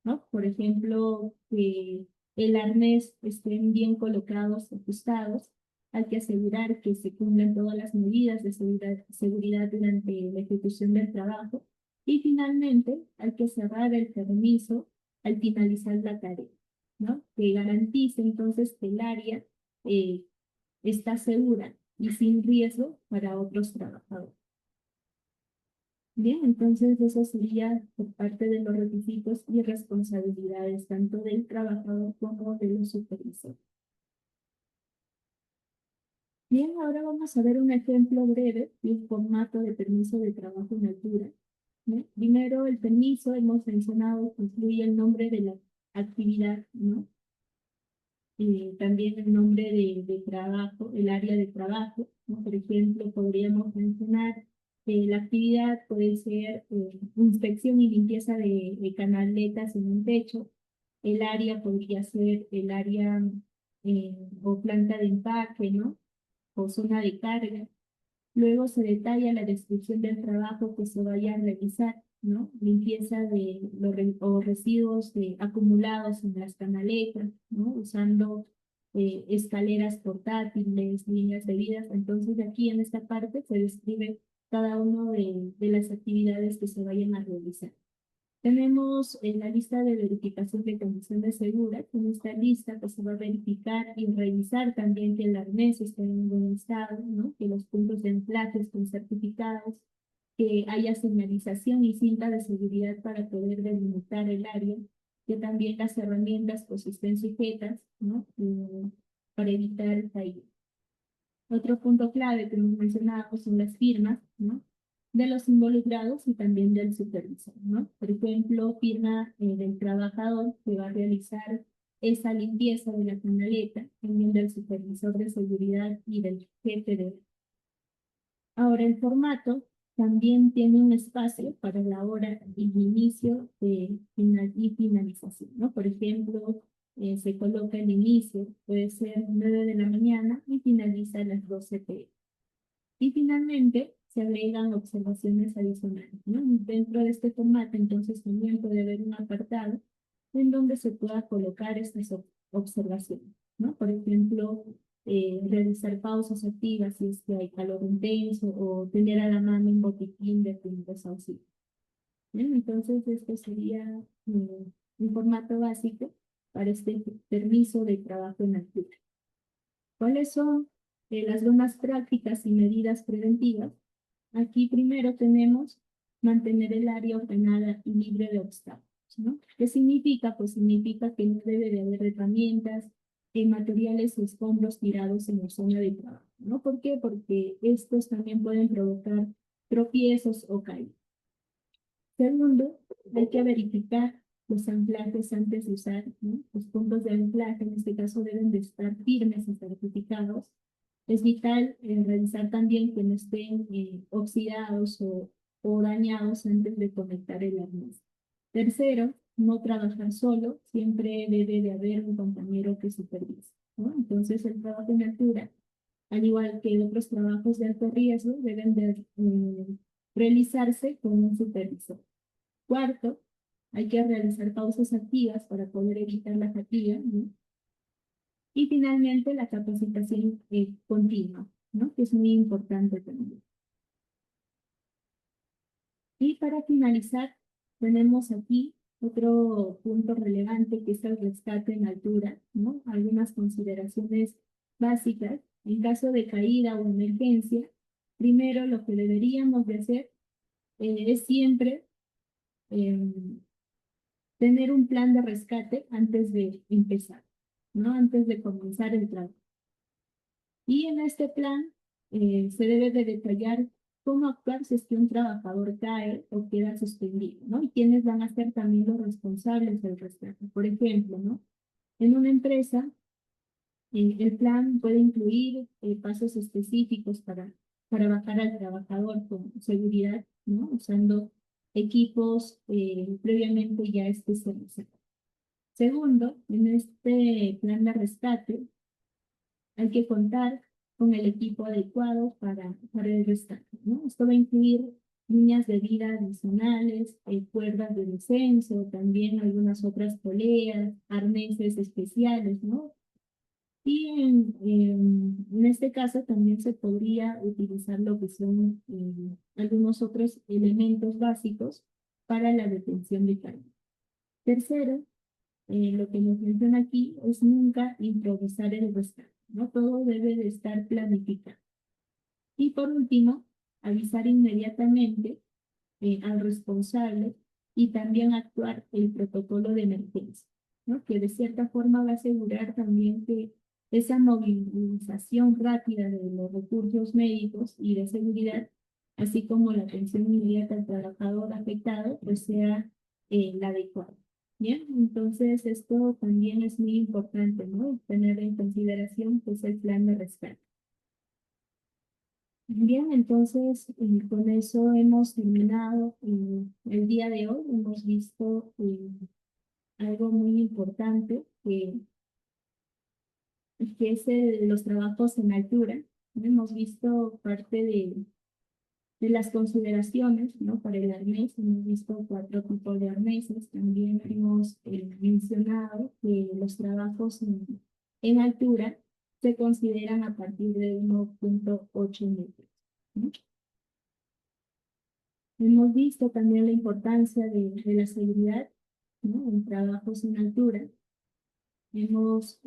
¿no? Por ejemplo, que el arnés estén bien colocados, ajustados. Hay que asegurar que se cumplan todas las medidas de seguridad durante la ejecución del trabajo. Y finalmente, hay que cerrar el permiso al finalizar la tarea, ¿no? Que garantice entonces que el área eh, está segura y sin riesgo para otros trabajadores. Bien, entonces eso sería por parte de los requisitos y responsabilidades tanto del trabajador como de los supervisores. Bien, ahora vamos a ver un ejemplo breve de un formato de permiso de trabajo en altura, ¿no? Primero, el permiso, hemos mencionado, que incluye el nombre de la actividad, ¿no? Y también el nombre de trabajo, el área de trabajo, ¿no? Por ejemplo, podríamos mencionar la actividad puede ser inspección y limpieza de canaletas en un techo. El área podría ser el área o planta de empaque, ¿no? O zona de carga. Luego se detalla la descripción del trabajo que se vaya a realizar, ¿no? Limpieza de o residuos acumulados en las canaletas, ¿no? Usando escaleras portátiles, líneas de vidas. Entonces aquí en esta parte se describe cada una de las actividades que se vayan a realizar. Tenemos la lista de verificación de condiciones seguras. En esta lista pues, se va a verificar y revisar también que el arnés esté en buen estado, ¿no? Que los puntos de anclaje estén certificados, que haya señalización y cinta de seguridad para poder delimitar el área, que también las herramientas pues estén sujetas, ¿no? Para evitar caída. Otro punto clave que hemos mencionado son las firmas, ¿no? De los involucrados y también del supervisor, ¿no? Por ejemplo, firma del trabajador que va a realizar esa limpieza de la canaleta, también del supervisor de seguridad y del jefe de... Ahora, el formato también tiene un espacio para la hora de inicio y finalización, ¿no? Por ejemplo, se coloca el inicio, puede ser 9 de la mañana y finaliza a las 12 p.m. Y finalmente se agregan observaciones adicionales, ¿no? Dentro de este formato, entonces, también puede haber un apartado en donde se pueda colocar estas observaciones, ¿no? Por ejemplo, realizar pausas activas si es que hay calor intenso o tener a la mano un botiquín de primeros auxilios. Bien, entonces, este sería un formato básico para este permiso de trabajo en altura. ¿Cuáles son las buenas prácticas y medidas preventivas? Aquí primero tenemos mantener el área ordenada y libre de obstáculos, ¿no? ¿Qué significa? Pues significa que no debe de haber herramientas, materiales o escombros tirados en la zona de trabajo, ¿no? ¿Por qué? Porque estos también pueden provocar tropiezos o caídas. Segundo, hay que verificar los anclajes antes de usar, ¿no? Los puntos de anclaje, en este caso, deben de estar firmes y certificados. Es vital revisar también que no estén oxidados o dañados antes de conectar el arnés. Tercero, no trabajar solo, siempre debe de haber un compañero que supervise, ¿no? Entonces, el trabajo en altura, al igual que otros trabajos de alto riesgo, deben de realizarse con un supervisor. Cuarto, hay que realizar pausas activas para poder evitar la fatiga, ¿no? Y finalmente, la capacitación continua, ¿no? Que es muy importante también. Y para finalizar, tenemos aquí otro punto relevante que es el rescate en altura, ¿no? Algunas consideraciones básicas. En caso de caída o emergencia, primero lo que deberíamos de hacer es siempre tener un plan de rescate antes de empezar, ¿no? Antes de comenzar el trabajo. Y en este plan se debe de detallar cómo actuar si es que un trabajador cae o queda suspendido, ¿no? Y quiénes van a ser también los responsables del rescate. Por ejemplo, ¿no? En una empresa, el plan puede incluir pasos específicos para bajar al trabajador con seguridad, ¿no? Usando equipos previamente ya especializados. Segundo, en este plan de rescate hay que contar con el equipo adecuado para el rescate, ¿no? Esto va a incluir líneas de vida adicionales, cuerdas de descenso, también algunas otras poleas, arneses especiales, ¿no? Y en este caso también se podría utilizar lo que son algunos otros elementos básicos para la detención de carga. Tercero, lo que nos menciona aquí es nunca improvisar el rescate, ¿no? Todo debe de estar planificado. Y por último, avisar inmediatamente al responsable y también actuar el protocolo de emergencia, ¿no? Que de cierta forma va a asegurar también que esa movilización rápida de los recursos médicos y de seguridad, así como la atención inmediata al trabajador afectado, pues sea la adecuada. Bien, entonces esto también es muy importante, ¿no? Tener en consideración pues el plan de rescate. Bien, entonces con eso hemos terminado el día de hoy. Hemos visto algo muy importante que es los trabajos en altura. Hemos visto parte de las consideraciones, ¿no? Para el arnés, hemos visto 4 tipos de arneses. También hemos mencionado que los trabajos en altura se consideran a partir de 1,8 metros, ¿no? Hemos visto también la importancia de la seguridad, ¿no? En trabajos en altura. Hemos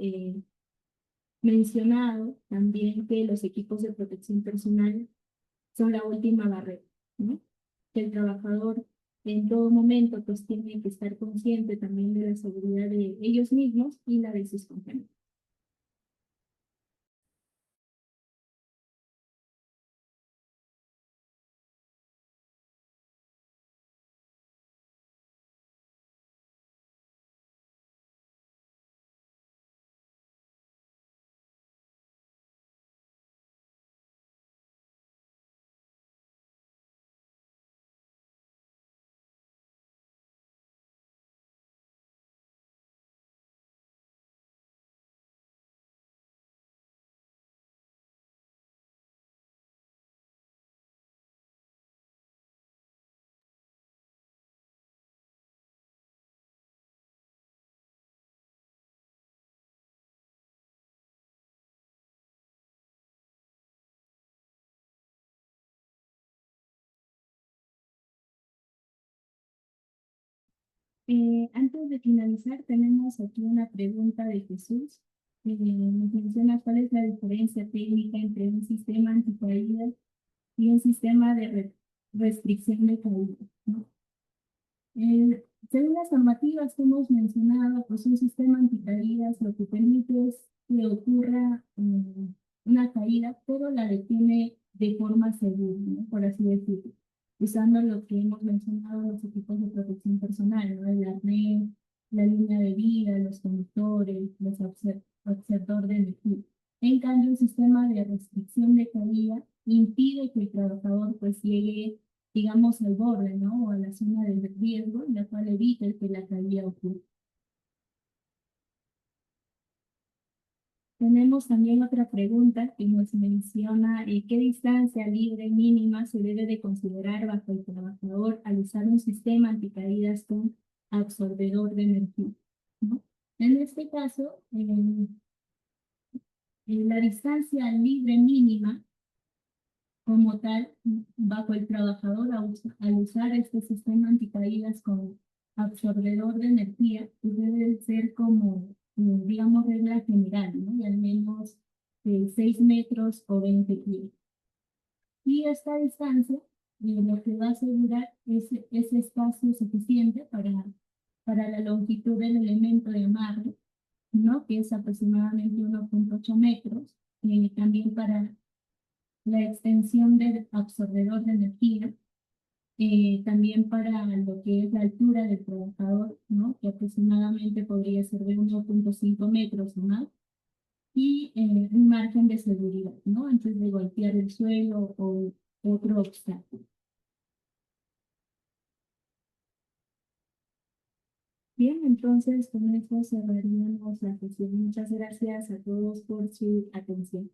mencionado también que los equipos de protección personal son la última barrera, ¿no? Que el trabajador en todo momento pues tiene que estar consciente también de la seguridad de ellos mismos y la de sus compañeros. Antes de finalizar, tenemos aquí una pregunta de Jesús. Nos menciona cuál es la diferencia técnica entre un sistema anticaídas y un sistema de restricción de caída, ¿no? Según las normativas que hemos mencionado, pues un sistema anticaídas lo que permite es que ocurra una caída, pero la detiene de forma segura, ¿no? Por así decirlo, usando lo que hemos mencionado, los equipos de protección personal, ¿no? El arnés, la línea de vida, los conductores, los absortor de energía. En cambio, un sistema de restricción de caída impide que el trabajador pues llegue, digamos, al borde, ¿no? O a la zona de riesgo, la cual evita que la caída ocurra. Tenemos también otra pregunta que nos menciona qué distancia libre mínima se debe de considerar bajo el trabajador al usar un sistema anticaídas con absorbedor de energía, ¿no? En este caso, la distancia libre mínima como tal, bajo el trabajador al usar este sistema anticaídas como absorbedor de energía, pues debe ser como, digamos, regla general, ¿no? De al menos 6 metros o 20 pies. Y esta distancia lo que va a asegurar es ese espacio suficiente para la longitud del elemento de amarre, ¿no? Que es aproximadamente 1,8 metros, también para la extensión del absorbedor de energía, también para lo que es la altura del trabajador, ¿no? Que aproximadamente podría ser de 1,5 metros o más, y un margen de seguridad, ¿no? Antes de golpear el suelo o otro obstáculo. Bien, entonces con eso cerraríamos la sesión. Muchas gracias a todos por su atención.